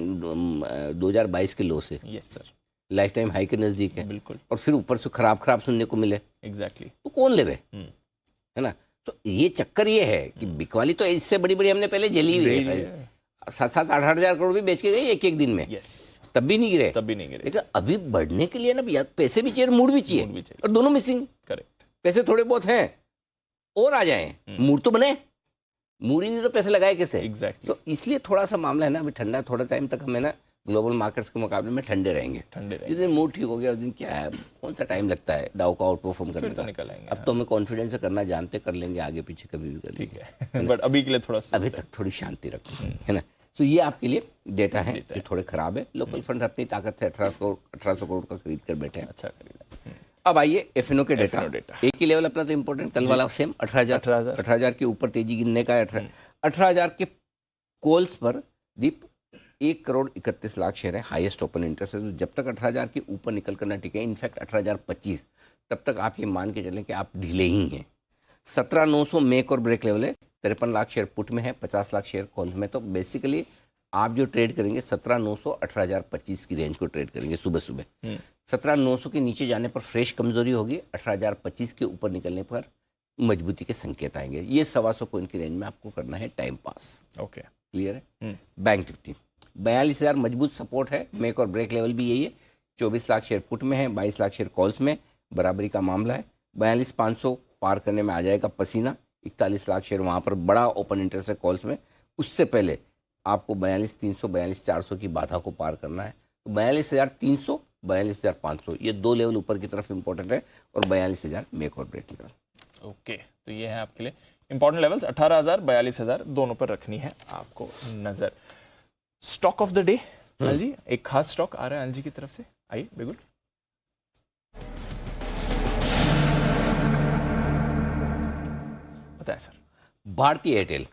2022 के लो से। Yes sir, life time high के नजदीक है। बिल्कुल। और फिर ऊपर से खराब सुनने को मिले। एग्जैक्टली। तो कौन लेवे? है ना। तो ये चक्कर ये है कि बिकवाली तो इससे बड़ी बड़ी हमने पहले जली हुई है। 7-8 करोड़ भी बेच के गई एक दिन में। यस। तब भी नहीं गिरे। लेकिन अभी बढ़ने के लिए ना भैया पैसे भी चाहिए, मूड भी चाहिए। और दोनों मिसिंग। करेक्ट। पैसे थोड़े बहुत हैं और आ जाएं, मूड तो बने। मूड ही नहीं तो पैसे लगाए कैसे? एग्जैक्टली। तो इसलिए थोड़ा सा मामला है ना, अभी ठंडा, थोड़ा टाइम तक हमें ना ग्लोबल मार्केट्स के मुकाबले में ठंडे रहेंगे। जिस दिन मूड ठीक हो गया उस दिन क्या है, कौन सा टाइम लगता है डाउ को आउट परफॉर्म करने का? निकल आएंगे। अब तो हमें कॉन्फिडेंस से करना जानते, कर लेंगे आगे पीछे कभी भी कर लेंगे। बट अभी के लिए थोड़ा, अभी तक थोड़ी शांति रखो, है ना। तो ये आपके लिए डेटा है जो थोड़े खराब है। लोकल फंड अपनी ताकत से 1800 करोड़ का खरीद कर बैठे हैं। अच्छा खरीदा। अब आइए एफएनओ के डेटा। एक ही लेवल अपना तो इम्पोर्टेंट, कल वाला सेम 18,000 के ऊपर तेजी गिनने का है। 18,000 के कॉल्स पर दीप 1,31,00,000 शेयर है, हाईएस्ट ओपन इंटरेस्ट है। तो जब तक 18,000 के ऊपर निकल करना ठीक है, इनफैक्ट 18,025 तब तक आप ये मान के चलें कि आप ढीले ही हैं। 17,900 मेक और ब्रेक लेवल है। 53 लाख शेयर पुट में है, 50 लाख शेयर कॉल में। तो बेसिकली आप जो ट्रेड करेंगे 17,900 18,025 की रेंज को ट्रेड करेंगे सुबह सुबह। 17,900 के नीचे जाने पर फ्रेश कमजोरी होगी, 18,025 के ऊपर निकलने पर मजबूती के संकेत आएंगे। ये 125 पॉइंट की रेंज में आपको करना है टाइम पास। ओके, क्लियर है। बैंक निफ्टी 42,000 मजबूत सपोर्ट है, मेक और ब्रेक लेवल भी यही है। 24 लाख शेयर पुट में है, 22 लाख शेयर कॉल्स में, बराबरी का मामला है। 42,500 पार करने में आ जाएगा पसीना। 41 लाख शेयर वहाँ पर बड़ा ओपन इंटरेस्ट है कॉल्स में। उससे पहले आपको 42,300 42,400 की बाधा को पार करना है। तो 42,300 42,500 ये दो लेवल ऊपर की तरफ इंपॉर्टेंट है, और 42,000 मेक और ब्रेक लेवल। ओके, तो ये है आपके लिए इंपॉर्टेंट लेवल्स। 18,000 42,000 दोनों पर रखनी है आपको नजर। Stock of the day Anil ji, एक खास स्टॉक आ रहा है अनिल जी की तरफ से, आइए बिल्कुल। बताएं सर। भारतीय एयरटेल,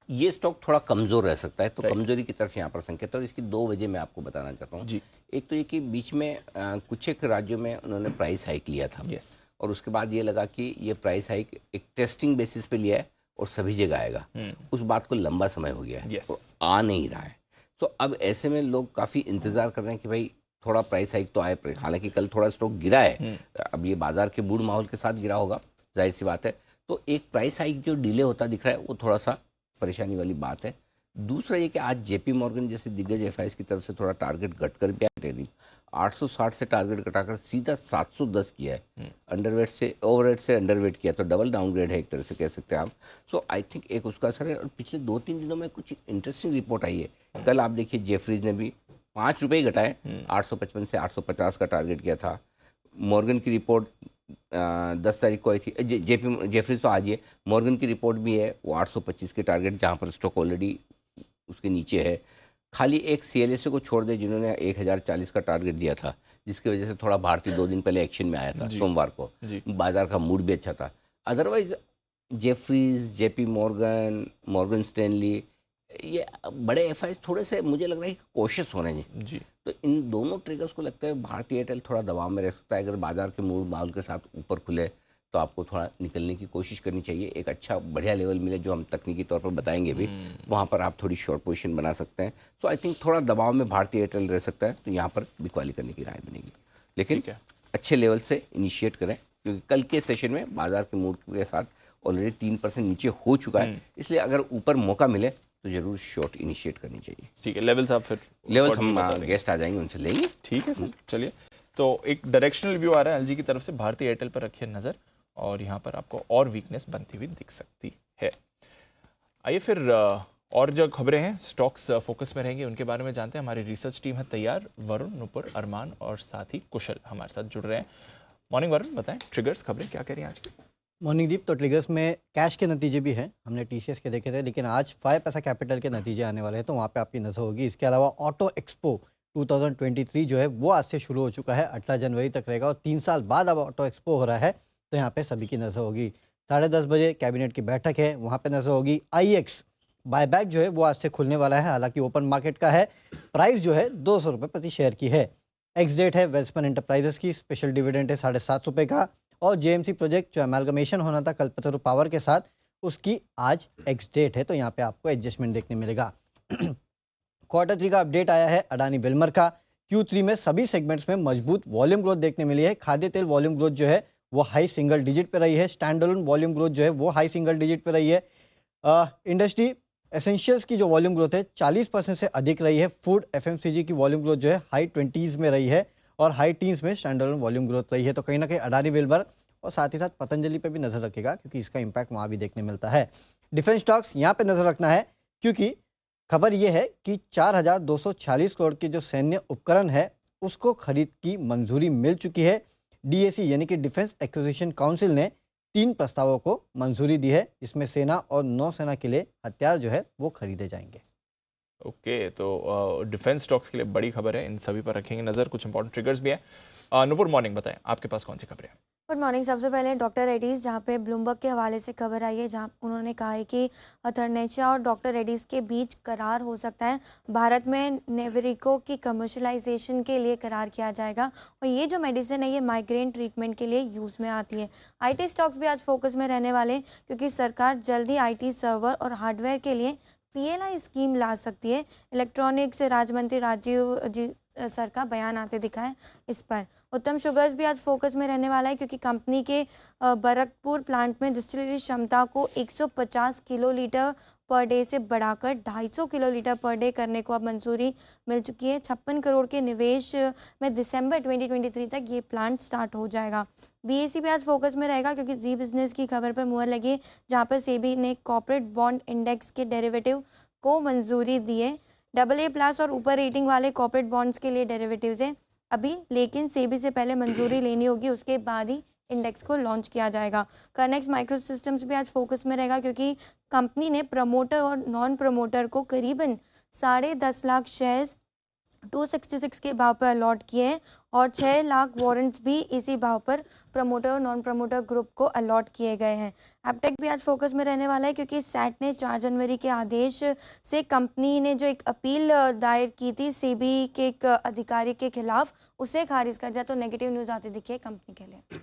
ये स्टॉक थोड़ा कमजोर रह सकता है, तो कमजोरी की तरफ यहाँ पर संकेत है। और इसकी दो वजह मैं आपको बताना चाहता हूँ जी। एक तो ये कि बीच में कुछ एक राज्यों में उन्होंने प्राइस हाइक लिया था। यस। और उसके बाद ये लगा कि ये प्राइस हाइक एक टेस्टिंग बेसिस पे लिया है और सभी जगह आएगा। उस बात को लंबा समय हो गया है, तो आ नहीं रहा है। तो अब ऐसे में लोग काफ़ी इंतज़ार कर रहे हैं कि भाई थोड़ा प्राइस हाइक तो आए। हालांकि कल थोड़ा स्टॉक गिरा है, अब ये बाजार के बूढ़ माहौल के साथ गिरा होगा, जाहिर सी बात है। तो एक प्राइस हाइक जो डिले होता दिख रहा है वो थोड़ा सा परेशानी वाली बात है। दूसरा ये कि आज जेपी मॉर्गन जैसे दिग्गज एफआईएस की तरफ से थोड़ा टारगेट घट कर भी आया। 860 से टारगेट घटाकर सीधा 710 किया है। अंडरवेट से ओवरवेट से अंडरवेट किया, तो डबल डाउनग्रेड है एक तरह से कह सकते हैं आप। सो आई थिंक एक उसका असर है। और पिछले 2-3 दिनों में कुछ इंटरेस्टिंग रिपोर्ट आई है। कल आप देखिए जेफरीज ने भी 5 रुपये घटाए, 855 से 850 का टारगेट किया था। मॉर्गन की रिपोर्ट 10 तारीख को आई थी। जेफरीज तो आज ही है, मॉर्गन की रिपोर्ट भी है, वो 825 के टारगेट, जहाँ पर स्टॉक ऑलरेडी उसके नीचे है। खाली एक सीएलएसए को छोड़ दे जिन्होंने 1040 का टारगेट दिया था, जिसकी वजह से थोड़ा भारतीय 2 दिन पहले एक्शन में आया था सोमवार को। बाजार का मूड भी अच्छा था। Otherwise Jefferies, JP Morgan, Morgan Stanley, ये बड़े एफआई थोड़े से मुझे लग रहा है कि कोशिश होने जी। तो इन दोनों ट्रिगर्स को लगता है भारतीय एयरटेल थोड़ा दबाव में रह सकता है। अगर बाजार के मूड माहौल के साथ ऊपर खुले तो आपको थोड़ा निकलने की कोशिश करनी चाहिए। एक अच्छा बढ़िया लेवल मिले जो हम तकनीकी तौर पर बताएंगे भी, वहाँ पर आप थोड़ी शॉर्ट पोजीशन बना सकते हैं। सो आई थिंक थोड़ा दबाव में भारतीय एयरटेल रह सकता है, तो यहाँ पर बिकवाली करने की राय बनेगी। लेकिन अच्छे लेवल से इनिशिएट करें, क्योंकि कल के सेशन में बाजार के मूड के साथ ऑलरेडी 3% नीचे हो चुका है, इसलिए अगर ऊपर मौका मिले तो जरूर शॉर्ट इनिशिएट करनी चाहिए। ठीक है, लेवल्स आप फिर लेवल्स हम गेस्ट आ जाएंगे उनसे लेंगे। ठीक है सर, चलिए। तो एक डायरेक्शनल व्यू आ रहा है एलजी की तरफ से, भारतीय एयरटेल पर रखिए नज़र, और यहाँ पर आपको और वीकनेस बनती हुई दिख सकती है। आइए फिर और जो खबरें हैं स्टॉक्स फोकस में रहेंगे उनके बारे में जानते हैं। हमारी रिसर्च टीम है तैयार, वरुण, नुपुर, अरमान और साथ ही कुशल हमारे साथ जुड़ रहे हैं। मॉर्निंग वरुण, बताएं ट्रिगर्स, खबरें क्या कह रही हैं आज की? मॉर्निंग दीप, तो ट्रिगर्स में कैश के नतीजे भी हैं, हमने टीसीएस के देखे थे, लेकिन आज 5 पैसा कैपिटल के नतीजे आने वाले हैं, तो वहाँ पे आपकी नज़र होगी। इसके अलावा ऑटो एक्सपो 2023 जो है वो आज से शुरू हो चुका है, 18 जनवरी तक रहेगा, और 3 साल बाद अब ऑटो एक्सपो हो रहा है, तो यहाँ पे सभी की नज़र होगी। 10:30 बजे कैबिनेट की बैठक है, वहाँ पे नज़र होगी। IEX बायबैक जो है वो आज से खुलने वाला है, हालांकि ओपन मार्केट का है, प्राइस जो है 200 रुपये प्रति शेयर की है। एक्स डेट है वेल्सपन एंटरप्राइजेस की, स्पेशल डिविडेंड है 7.5 रुपये का, और जेएमसी प्रोजेक्ट जो अमेलगमेशन होना था कल्पतरु पावर के साथ, उसकी आज एक्स डेट है, तो यहाँ पे आपको एडजस्टमेंट देखने मिलेगा। Q3 का अपडेट आया है अडानी विल्मर का। Q3 में सभी सेगमेंट्स में मजबूत वॉल्यूम ग्रोथ देखने मिली है। खाद्य तेल वॉल्यूम ग्रोथ जो है वो हाई सिंगल डिजिट पे रही है, स्टैंड अलोन वॉल्यूम ग्रोथ जो है वो हाई सिंगल डिजिट पे रही है। इंडस्ट्री एसेंशियल्स की जो वॉल्यूम ग्रोथ है 40% से अधिक रही है। फूड FMCG की वॉल्यूम ग्रोथ जो है हाई 20s में रही है, और हाई टीन्स में स्टैंड अलोन वॉल्यूम ग्रोथ रही है। तो कहीं ना कहीं अडानी विल्मर और साथ ही साथ पतंजलि पे भी नज़र रखेगा, क्योंकि इसका इंपैक्ट वहाँ भी देखने मिलता है। डिफेंस स्टॉक्स यहाँ पे नज़र रखना है, क्योंकि खबर यह है कि 4,246 करोड़ के जो सैन्य उपकरण है उसको खरीद की मंजूरी मिल चुकी है। DAC यानी कि डिफेंस एक्विजिशन काउंसिल ने 3 प्रस्तावों को मंजूरी दी है, जिसमें सेना और नौसेना के लिए हथियार जो है वो खरीदे जाएंगे। ओके, तो डिफेंस स्टॉक्स के लिए बड़ी खबर है, इन सभी पर रखेंगे नज़र। कुछ इंपॉर्टेंट ट्रिगर्स भी हैं। नुपुर, मॉर्निंग, बताएं आपके पास कौन सी खबरें हैं? Good morning. सबसे पहले डॉक्टर रेड्डीज़, जहाँ पे ब्लूमबर्ग के हवाले से खबर आई है, जहाँ उन्होंने कहा है कि अथर्नेचा और डॉक्टर रेड्डीज़ के बीच करार हो सकता है। भारत में नेवरिको की कमर्शलाइजेशन के लिए करार किया जाएगा, और ये जो मेडिसिन है ये माइग्रेन ट्रीटमेंट के लिए यूज़ में आती है। IT स्टॉक्स भी आज फोकस में रहने वाले हैं, क्योंकि सरकार जल्दी IT सर्वर और हार्डवेयर के लिए PLI स्कीम ला सकती है। इलेक्ट्रॉनिक्स राज्य मंत्री राजीव जी सर का बयान आते दिखा है इस पर। उत्तम शुगर्स भी आज फोकस में रहने वाला है, क्योंकि कंपनी के बरकपुर प्लांट में डिस्टिलरी क्षमता को 150 किलोलीटर पर डे से बढ़ाकर 250 किलोलीटर पर डे करने को अब मंजूरी मिल चुकी है। 56 करोड़ के निवेश में दिसंबर 2023 तक ये प्लांट स्टार्ट हो जाएगा। BSE भी आज फोकस में रहेगा, क्योंकि जी बिजनेस की खबर पर मुहर लगी, जहाँ पर सेबी ने कॉर्पोरेट बॉन्ड इंडेक्स के डेरिवेटिव को मंजूरी दी है। AA+ और ऊपर रेटिंग वाले कॉर्पोरेट बॉन्ड्स के लिए डेरिवेटिव्स हैं अभी, लेकिन सेबी से पहले मंजूरी लेनी होगी, उसके बाद ही इंडेक्स को लॉन्च किया जाएगा। कर्नेक्स माइक्रो सिस्टम्स भी आज फोकस में रहेगा, क्योंकि कंपनी ने प्रमोटर और नॉन प्रमोटर को करीबन 10.5 लाख शेयर्स 266 के भाव पर अलॉट किए हैं, और 6 लाख वारंट्स भी इसी भाव पर प्रमोटर और नॉन प्रमोटर ग्रुप को अलॉट किए गए हैं। एपटेक भी आज फोकस में रहने वाला है, क्योंकि सैट ने 4 जनवरी के आदेश से कंपनी ने जो एक अपील दायर की थी सेबी के एक अधिकारी के खिलाफ, उसे खारिज कर दिया, तो नेगेटिव न्यूज़ आती दिखी है कंपनी के लिए।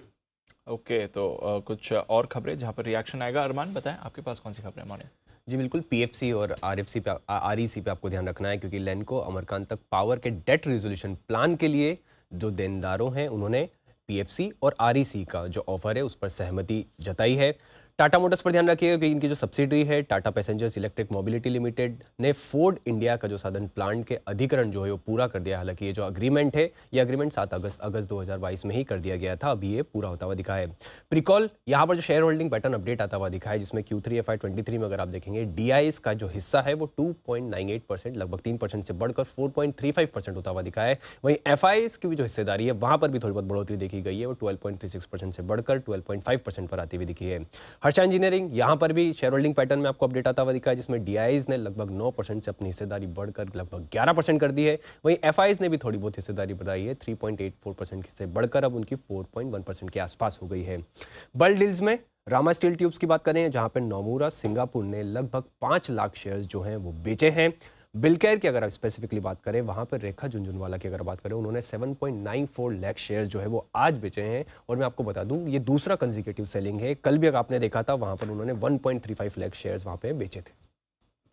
ओके, तो कुछ और खबरें जहाँ पर रिएक्शन आएगा। अरमान, बताएं आपके पास कौन सी खबरें हैं? मॉर्निंग जी बिल्कुल, PFC और RFC पे REC पे आपको ध्यान रखना है, क्योंकि लैंको अमरकांत तक पावर के डेट रिजोल्यूशन प्लान के लिए जो देनदारों हैं उन्होंने PFC और REC का जो ऑफर है उस पर सहमति जताई है। टाटा मोटर्स पर ध्यान रखिएगा कि इनकी जो सब्सिडरी है Tata passengers electric mobility limited ने फोर्ड इंडिया का जो साधन प्लांट के अधिग्रहण जो है वो पूरा कर दिया। हालांकि ये जो अग्रीमेंट है ये अग्रीमेंट 7 अगस्त 2022 में ही कर दिया गया था, अभी ये पूरा होता हुआ दिखा है। प्रिकॉल यहाँ पर जो शेयर होल्डिंग पैटर्न अपडेट आता हुआ दिखा है, जिसमें Q3 FY23 में अगर आप देखेंगे DIs का जो हिस्सा है वो 2.98%, लगभग 3% से बढ़कर 4.35% होता हुआ दिखा है। वहीं FIs की भी जो हिस्सेदारी है वहाँ पर भी थोड़ी बहुत बढ़ोतरी देखी गई है, वो 12.36% से बढ़कर 12.5% पर आती हुई दिखी है। हर्षा इंजीनियरिंग यहाँ पर भी शेयर होल्डिंग पैटर्न में आपको अपडेट आता हुआ दिखा है, जिसमें DIs ने लगभग 9% से अपनी हिस्सेदारी बढ़कर लगभग 11% कर दी है। वहीं FIs ने भी थोड़ी बहुत हिस्सेदारी बढ़ाई है, 3.84% से बढ़कर अब उनकी 4.1% के आसपास हो गई है। बल्क डील्स में रामा स्टील ट्यूब्स की बात करें, जहां पर नोमुरा सिंगापुर ने लगभग 5 लाख शेयर्स जो हैं वो बेचे हैं। बिलकेयर की अगर आप स्पेसिफिकली बात करें, वहां पर रेखा झुनझुनवाला की अगर बात करें, उन्होंने 7.94 लाख शेयर्स जो है वो आज बेचे हैं। और मैं आपको बता दूं, ये दूसरा कंसेक्यूटिव सेलिंग है। कल भी अगर आपने देखा था, वहां पर उन्होंने 1.35 लाख शेयर्स वहां पे बेचे थे।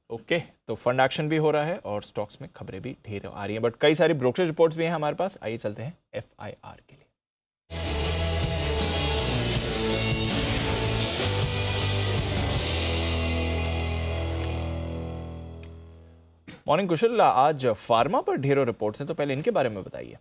ओके, तो फंड एक्शन भी हो रहा है और स्टॉक्स में खबरें भी ढेर आ रही हैं, बट कई सारी ब्रोकरेज रिपोर्ट्स भी हैं हमारे पास। आइए चलते हैं FIR के लिए। मॉर्निंग कुशल, आज फार्मा पर ढेरों रिपोर्ट्स हैं, तो पहले इनके बारे में बताइए।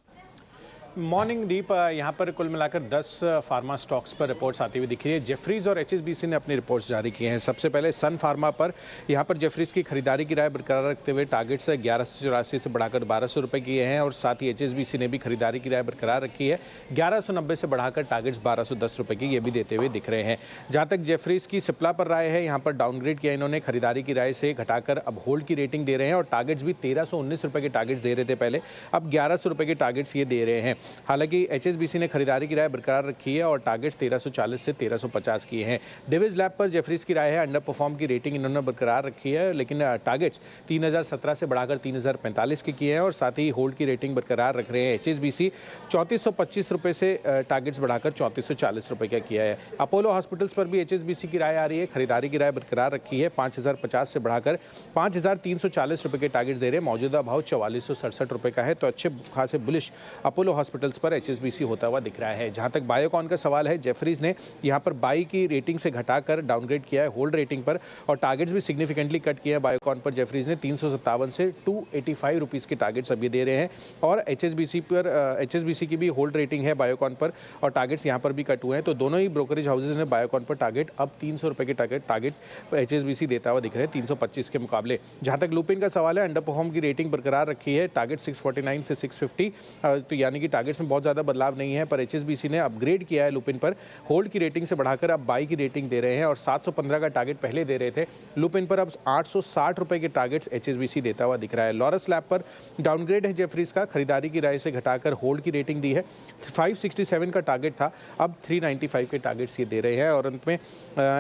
मॉर्निंग दीप, यहाँ पर कुल मिलाकर 10 फार्मा स्टॉक्स पर रिपोर्ट्स आती हुई दिख रही है। जेफरीज और HSBC ने अपनी रिपोर्ट्स जारी की हैं। सबसे पहले सन फार्मा पर यहाँ पर जेफरीज की खरीदारी की राय बरकरार रखते हुए टारगेट्स 1184 से बढ़ाकर 1200 रुपये किए हैं, और साथ ही HSBC ने भी खरीदारी की राय बरकरार रखी है। 1190 से बढ़ाकर टारगेट्स 1210 रुपये की ये भी देते हुए दिख रहे हैं। जहाँ तक जेफरीज की सिप्ला पर राय है, यहाँ पर डाउनग्रेड किया इन्होंने, खरीदारी की राय से घटाकर अब होल्ड की रेटिंग दे रहे हैं, और टारगेट्स भी 1319 रुपये के टारगेट्स दे रहे थे पहले, अब 1100 रुपये के टारगेट्स ये दे रहे हैं। हालांकि HSBC ने खरीदारी की राय बरकरार रखी है और टारगेट्स 1340 से 1350 किए हैं। डिविज लैब पर जेफरीज की राय है, अंडर परफॉर्म की रेटिंग इन्होंने बरकरार रखी है, लेकिन टारगेट्स 3017 से बढ़ाकर 3045 के किए हैं, और साथ ही होल्ड की रेटिंग बरकरार रख रहे हैं। HSBC 3425 रुपये से टारगेट्स बढ़ाकर 3440 रुपये का किया है। अपोलो हॉस्पिटल्स पर भी HSBC की राय आ रही है, खरीदारी की राय बरकरार रखी है, 5050 से बढ़ाकर 5340 रुपये के टारगेट्स दे रहे हैं। मौजूदा भाव 4467 रुपये का है, तो अच्छे खासे बुलिश अपोलो हॉस्पिटल्स पर HSBC होता हुआ दिख रहा है। जहां तक बायोकॉन का सवाल है, जेफरीज ने यहां पर बाई की रेटिंग से घटाकर डाउनग्रेड किया है होल्ड रेटिंग पर, और टारगेट्स भी सिग्निफिकेंटली कट किए हैं बायोकॉन पर। जेफरीज ने 357 से 285 रुपीस के टारगेट्स अभी दे रहे हैं, और HSBC की भी होल्ड रेटिंग है बायोकॉन पर, और टारगेट्स यहां पर भी कट हुए हैं। तो दोनों ही ब्रोकरेज हाउसेज ने बायोकॉन पर टारगेट अब 300 रुपये के टारगेट पर HSBC देता हुआ दिख रहे हैं 325 के मुकाबले। जहां तक लुपिन का सवाल है, अंडर परफॉर्म की रेटिंग बरकरार रखी है, टारगेट 649 से 650, तो यानी कि टारगेट्स में बहुत ज़्यादा बदलाव नहीं है, पर HSBC ने अपग्रेड किया है लुपिन पर, होल्ड की रेटिंग से बढ़ाकर अब बाई की रेटिंग दे रहे हैं, और 715 का टारगेट पहले दे रहे थे लुपिन पर, अब 860 रुपये के टारगेट्स HSBC देता हुआ दिख रहा है। लॉरस लैब पर डाउनग्रेड है जेफरीज का, खरीदारी की राय से घटाकर होल्ड की रेटिंग दी है, 567 का टारगेट था, अब 395 के टारगेट्स ये दे रहे हैं। और अंत में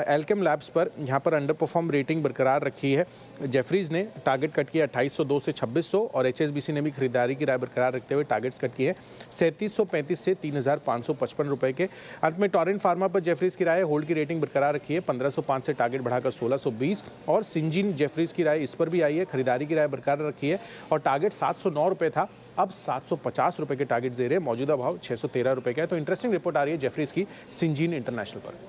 एल्केम लैब्स पर यहाँ पर अंडर परफॉर्म रेटिंग बरकरार रखी है, जेफरीज ने टारगेट कट किया 2802 से 2600, और HSBC ने भी खरीदारी की राय बरकरार रखते हुए टारगेट्स कट किए 3735 से 3555 रुपए के। अंत में टोरेंट फार्मा पर जेफरीज की राय, होल्ड की रेटिंग बरकरार रखी है, 1505 से टारगेट बढ़ाकर 1620, और सिंजीन जेफरीज की राय इस पर भी आई है, खरीदारी की राय बरकरार रखी है, और टारगेट 709 रुपये था, अब 750 रुपये के टारगेट दे रहे हैं। मौजूदा भाव 613 रुपये का है। तो इंटरेस्टिंग रिपोर्ट आ रही है जेफरीज की सिंजीन इंटरनेशनल पर।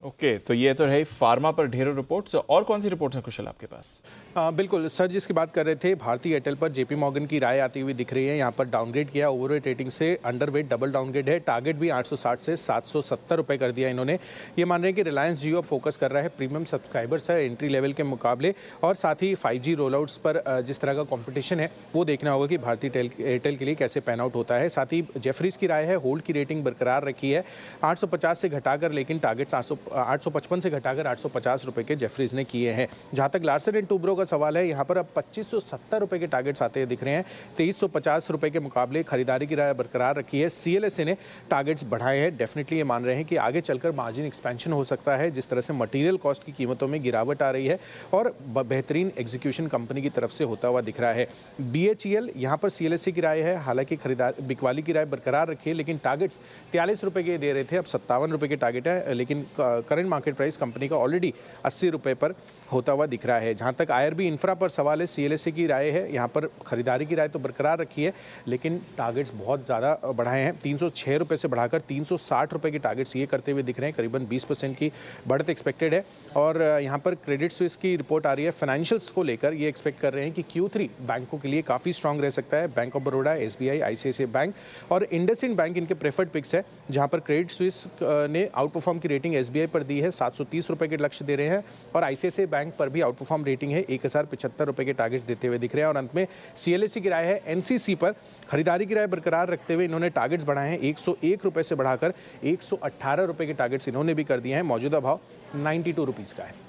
ओके, तो ये तो रही फार्मा पर ढेरों रिपोर्ट्स। और कौन सी रिपोर्ट्स हैं कुशल आपके पास? बिल्कुल सर, जिसकी बात कर रहे थे, भारतीय एयरटेल पर JP मॉर्गन की राय आती हुई दिख रही है। यहाँ पर डाउनग्रेड किया, ओवरवेट रेटिंग से अंडरवेट डबल डाउनग्रेड है, टारगेट भी 860 से 770 रुपये कर दिया इन्होंने। ये मान रहे हैं कि रिलायंस जियो अब फोकस कर रहा है प्रीमियम सब्सक्राइबर्स है एंट्री लेवल के मुकाबले, और साथ ही 5G रोलआउट्स पर जिस तरह का कॉम्पिटिशन है वो देखना होगा कि भारतीय एयरटेल के लिए कैसे पैन आउट होता है। साथ ही जेफरीज की राय है, होल्ड की रेटिंग बरकरार रखी है, 850 से घटाकर, लेकिन टारगेट 855 से घटाकर 850 रुपये के जेफरीज ने किए हैं। जहाँ तक लार्सन एंड टूब्रो का सवाल है, यहाँ पर अब 2570 रुपये के टारगेट्स आते हुए दिख रहे हैं, 2350 रुपये के मुकाबले। खरीदारी की राय बरकरार रखी है, CLSA ने टारगेट्स बढ़ाए हैं। डेफिनेटली ये मान रहे हैं कि आगे चलकर मार्जिन एक्सपेंशन हो सकता है, जिस तरह से मटेरियल कॉस्ट की कीमतों में गिरावट आ रही है, और बेहतरीन एग्जीक्यूशन कंपनी की तरफ से होता हुआ दिख रहा है। BHEL यहाँ पर CLSA की राय है, हालांकि बिकवाली की राय बरकरार रखी है, लेकिन टारगेट्स 43 रुपये के दे रहे थे, अब 57 रुपये के टारगेट है, लेकिन करंट मार्केट प्राइस कंपनी का ऑलरेडी 80 रुपये पर होता हुआ दिख रहा है। जहाँ तक IRB इंफ्रा पर सवाल है, CLSA की राय है, यहाँ पर खरीदारी की राय तो बरकरार रखी है, लेकिन टारगेट्स बहुत ज़्यादा बढ़ाए हैं, 306 रुपये से बढ़ाकर 360 रुपये के टारगेट्स ये करते हुए दिख रहे हैं, करीबन 20% की बढ़त एक्सपेक्टेड है। और यहाँ पर क्रेडिट स्विस की रिपोर्ट आ रही है फाइनेंशियल्स को लेकर, ये एक्सपेक्ट कर रहे हैं कि Q3 बैंकों के लिए काफ़ी स्ट्रॉन्ग रह सकता है। Bank of Baroda, SBI, ICICI bank और इंडसइंड बैंक इनके प्रेफर्ड पिक्स है, जहाँ पर क्रेडिट स्विस ने आउट परफॉर्म की रेटिंग SBI पर दी है, 730 रुपये के लक्ष्य दे रहे हैं, और ICICI बैंक पर भी आउट परफॉर्म रेटिंग है, 1075 रुपये के टारगेट देते हुए दिख रहे हैं। और अंत में CLSA की राय है, NCC पर खरीदारी की राय बरकरार रखते हुए इन्होंने टारगेट्स बढ़ाए हैं, 101 रुपये से बढ़ाकर 118 रुपये के टारगेट्स इन्होंने भी कर दिए हैं। मौजूदा भाव 92 रुपीज़ का है।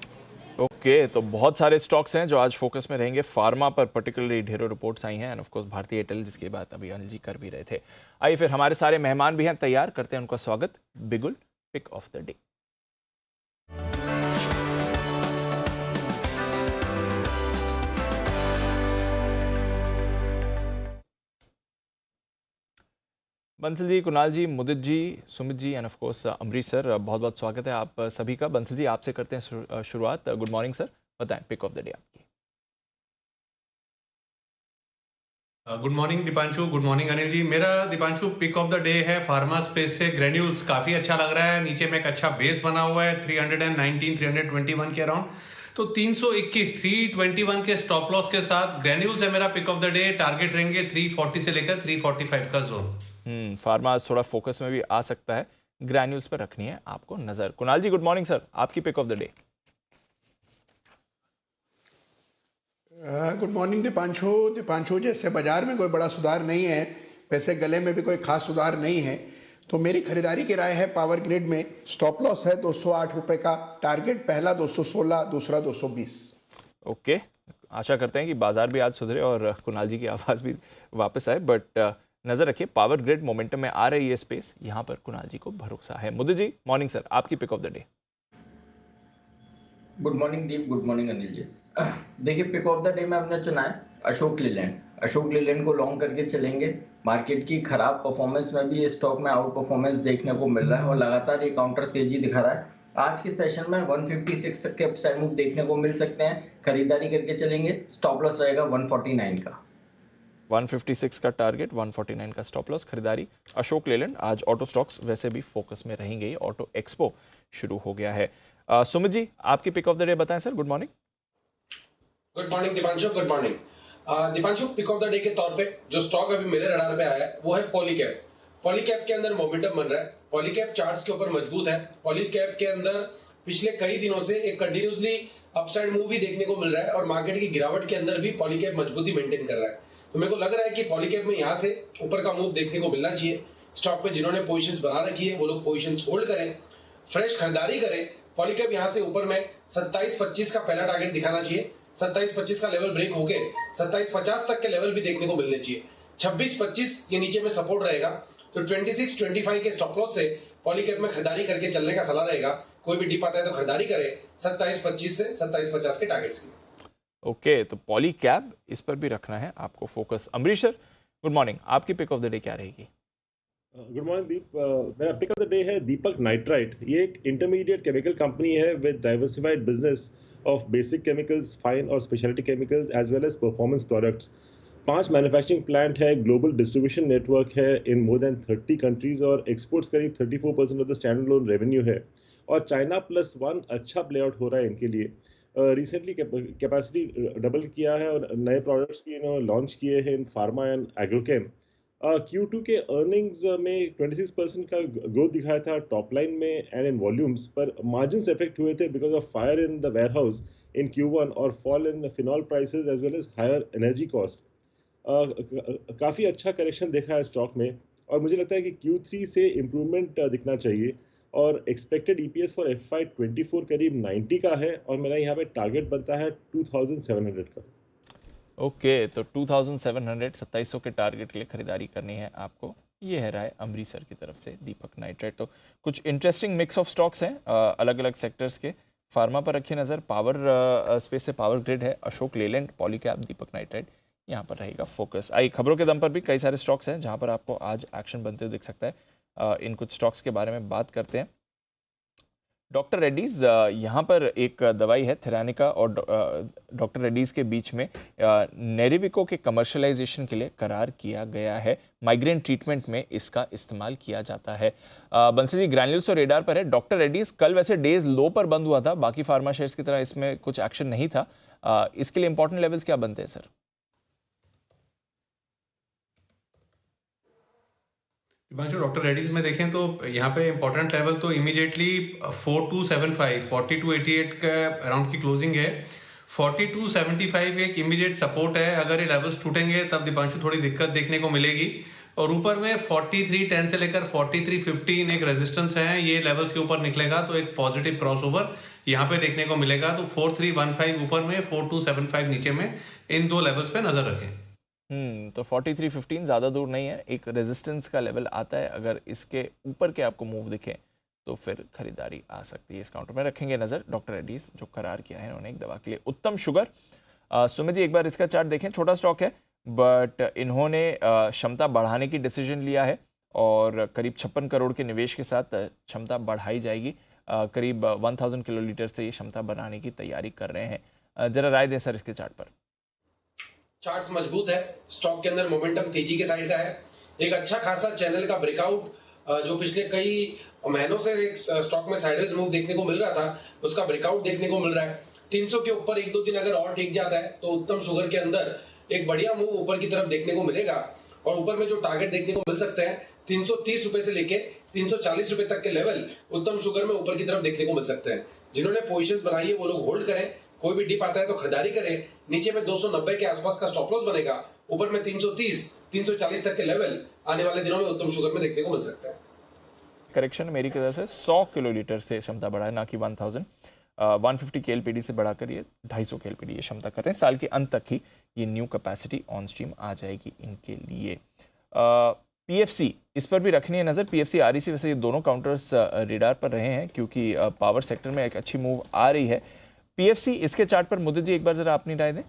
ओके, तो बहुत सारे स्टॉक्स हैं जो आज फोकस में रहेंगे। फार्मा पर पर्टिकुलरली ढेरों रिपोर्ट्स आई हैं, एंड ऑफ कोर्स भारतीय एयरटेल, जिसकी बात अभी अनिल जी कर भी रहे थे। आइए फिर हमारे सारे मेहमान भी हैं तैयार, करते हैं उनका स्वागत। बिगुल, pick of the day. Bansal ji, Kunal ji, Mudit ji, Sumit ji and of course Amrish sir, बहुत बहुत स्वागत है आप सभी का। बंसल जी, आपसे करते हैं शुरुआत। गुड मॉर्निंग सर, बताएं पिक ऑफ द डे आपकी। Good morning Deepanshu, good morning Anil ji. मेरा Deepanshu pick of the day है फार्मा स्पेस से ग्रेन्यूल्स। काफ़ी अच्छा लग रहा है, नीचे में एक अच्छा बेस बना हुआ है 319 321 के अराउंड। तो 321 321 के स्टॉप लॉस के साथ ग्रेन्यूल्स है मेरा pick of the day. Target रहेंगे 340 से लेकर 345 का जोन। फार्मा आज थोड़ा फोकस में भी आ सकता है, ग्रेन्यूल्स पर रखनी है आपको नजर। Kunal ji, good morning sir, आपकी pick of the day. Good morning Deepanshu, जैसे बाजार में कोई बड़ा सुधार नहीं है, वैसे गले में भी कोई खास सुधार नहीं है, तो मेरी खरीदारी की राय है पावर ग्रिड में। स्टॉप लॉस है 208 रुपए का, टारगेट पहला 216, दूसरा 220। ओके, आशा करते हैं कि बाजार भी आज सुधरे और कुणाल जी की आवाज़ भी वापस आए, बट नजर रखिए पावर ग्रिड मोमेंटम में आ रही है स्पेस, यहाँ पर कुणाल जी को भरोसा है। मुदित जी, मॉर्निंग सर, आपकी pick of the day. Good morning Deep, good morning Anil ji. देखिए, पिक ऑफ द डे में हमने चुना है अशोक लीलैंड। अशोक लीलैंड को लॉन्ग करके चलेंगे। मार्केट की खराब परफॉर्मेंस में भी ये स्टॉक में आउट परफॉर्मेंस देखने को मिल रहा है और लगातार ये काउंटर तेजी दिखा रहा है। आज के सेशन में 156 तक के अपसाइड मूव देखने को मिल सकते हैं। खरीदारी करके चलेंगे, स्टॉप लॉस रहेगा 149 का। 156 का टारगेट, 149 का स्टॉप लॉस, खरीदारी अशोक लेलैंड। आज ऑटो स्टॉक्स वैसे भी फोकस में रहेंगे, ऑटो एक्सपो शुरू हो गया है। सुमित जी, आपकी पिक ऑफ द डे बताएं sir. Good morning. Good morning Deepanshu, good morning Deepanshu. Pick of the day के तौर पे जो स्टॉक अभी मेरे रडार पे आया है वो है पॉलीकैब। पॉलीकैब के अंदर मोमेंटम बन रहा है, पॉलीकैब चार्ट्स के ऊपर मजबूत है। पॉलीकैब के अंदर पिछले कई दिनों से एक कंटिन्यूसली अपसाइड मूव भी देखने को मिल रहा है और मार्केट की गिरावट के अंदर भी पॉलीकैब मजबूती मेंटेन कर रहा है। तो मेरे को लग रहा है कि पॉलीकैब में यहाँ से ऊपर का मूव देखने को मिलना चाहिए। स्टॉक पे जिन्होंने पोजीशंस बना रखी है वो लोग पोजीशंस होल्ड करें, फ्रेश खरीदारी करें। पॉलीकैब यहाँ से ऊपर में 27-25 का पहला टारगेट दिखाना चाहिए। 27-25 का लेवल ब्रेक होके 27-50 तक के लेवल भी देखने को मिलने चाहिए। 26-25 ये नीचे में सपोर्ट रहेगा। तो 26-25 के स्टॉप लॉस से पॉलीकैब में खरीदारी करके चलने का सलाह रहेगा। कोई भी डिप आता है तो खरीदारी करे 27-25 से 27-50 के टारगेट्स की। ओके, तो पॉलीकैब इस पर भी रखना है आपको focus. Amrish sir, good morning, आपकी पिक ऑफ द डे क्या रहेगी? गुड मॉर्निंग दीप। मेरा पिक ऑफ द डे है दीपक नाइट्राइट। ये एक इंटरमीडिएट केमिकल कंपनी है with diversified business of basic chemicals, fine और speciality chemicals as well as performance products. 5 manufacturing plant है, ग्लोबल डिस्ट्रीब्यूशन नेटवर्क है इन मोर देन 30 कंट्रीज और एक्सपोर्ट्स करीब 34% of the standalone revenue है। और चाइना +1 अच्छा प्ले आउट हो रहा है इनके लिए। रिसेंटली कैपेसिटी डबल किया है और नए प्रोडक्ट्स भी इन्होंने लॉन्च किए हैं इन फार्मा एंड एग्रोकेम। Q2 के अर्निंग्स में 26% का ग्रोथ दिखाया था टॉप लाइन में एंड इन वॉल्यूम्स, पर मार्जिन्स इफेक्ट हुए थे because of fire in the warehouse in Q1 और fall in phenol prices as well as higher energy cost. काफ़ी अच्छा करेक्शन देखा है स्टॉक में और मुझे लगता है कि Q3 से इम्प्रूवमेंट दिखना चाहिए और एक्सपेक्टेड EPS फॉर FY24 करीब 90 का है और मेरा यहाँ पे टारगेट बनता है 2700 का। ओके, तो 2700 2700 के टारगेट के लिए खरीदारी करनी है आपको। ये है राय अमरीश सर की तरफ से दीपक नाइट्राइट। तो कुछ इंटरेस्टिंग मिक्स ऑफ स्टॉक्स हैं अलग अलग सेक्टर्स के। फार्मा पर रखिए नज़र, पावर स्पेस से पावर ग्रिड है, अशोक लेलैंड, पॉलीकैब, दीपक नाइट्राइट, यहाँ पर रहेगा फोकस। आई खबरों के दम पर भी कई सारे स्टॉक्स हैं जहाँ पर आपको आज एक्शन बनते हुए दिख सकता है। इन कुछ स्टॉक्स के बारे में बात करते हैं। डॉक्टर रेड्डीज़, यहाँ पर एक दवाई है थेरानिका और डॉक्टर रेड्डीज़ के बीच में नेरिविको के कमर्शलाइजेशन के लिए करार किया गया है। माइग्रेन ट्रीटमेंट में इसका इस्तेमाल किया जाता है। बंसी जी, ग्रैन्यूल्स और रेडार पर है। डॉक्टर रेड्डीज़ कल वैसे डेज लो पर बंद हुआ था, बाकी फार्मा शेयर्स की तरह इसमें कुछ एक्शन नहीं था। इसके लिए इंपॉर्टेंट लेवल्स क्या बनते हैं सर? डॉक्टर रेड्डीज में देखें तो यहाँ पे इंपॉर्टेंट लेवल तो इमीडिएटली 4275 4288 का अराउंड की क्लोजिंग है। 4275 एक इमीडिएट सपोर्ट है। अगर ये लेवल्स टूटेंगे तब दीपांशु थोड़ी दिक्कत देखने को मिलेगी। और ऊपर में 4310 से लेकर 4315 एक रेजिस्टेंस है। ये लेवल्स के ऊपर निकलेगा तो एक पॉजिटिव क्रॉसओवर यहाँ पे देखने को मिलेगा। तो 4315 ऊपर में, 4275 नीचे में, इन दो लेवल्स पे नजर रखें। तो 4315 ज़्यादा दूर नहीं है, एक रेजिस्टेंस का लेवल आता है। अगर इसके ऊपर के आपको मूव दिखे तो फिर खरीदारी आ सकती है। इस काउंटर में रखेंगे नज़र। डॉक्टर रेड्डीज जो करार किया है उन्होंने एक दवा के लिए। उत्तम शुगर, सुमित जी एक बार इसका चार्ट देखें, छोटा स्टॉक है बट इन्होंने क्षमता बढ़ाने की डिसीजन लिया है और करीब 56 करोड़ के निवेश के साथ क्षमता बढ़ाई जाएगी। करीब 1000 किलोलीटर से ये क्षमता बनाने की तैयारी कर रहे हैं। जरा राय दें सर इसके चार्ट पर। चार्ट्स मजबूत है, स्टॉक के अंदर मोमेंटम तेजी के साइड का है। एक अच्छा खासा चैनल का ब्रेकआउट जो पिछले कई महीनों से एक स्टॉक में साइडवेज मूव देखने को मिल रहा था, उसका ब्रेकआउट देखने को मिल रहा है। 300 के ऊपर एक दो दिन अगर और टिक जाता है तो उत्तम शुगर के अंदर एक बढ़िया मूव ऊपर की तरफ देखने को मिलेगा। और ऊपर में जो टारगेट देखने को मिल सकते हैं 330 रुपए से लेके 340 रुपए तक के लेवल उत्तम शुगर में ऊपर की तरफ देखने को मिल सकते हैं। जिन्होंने पोजीशंस बनाई है वो लोग होल्ड करें, कोई भी डिप आता है तो खरीदारी करें। नीचे में 290 के आसपास का स्टॉप लॉस बनेगा, ऊपर में 330 340 तक के लेवल आने वाले दिनों में उत्तम शुगर में देखने को मिल सकता है। करेक्शन मेरी तरफ से 100 किलोलीटर से क्षमता बढ़ा है, ना कि 1000। 150 KLPD से बढ़ाकर ये 250 KLPD ये क्षमता कर रहे हैं। साल के अंत तक ही ये न्यू कैपेसिटी ऑन स्ट्रीम आ जाएगी इनके लिए। PFC इस पर भी रखनी है नज़र। PFC REC वैसे ये दोनों काउंटर्स रेडार पर रहे हैं क्योंकि पावर सेक्टर में एक अच्छी मूव आ रही है। PFC इसके चार्ट पर मुद्दे जी एक बार जरा अपनी राय दें।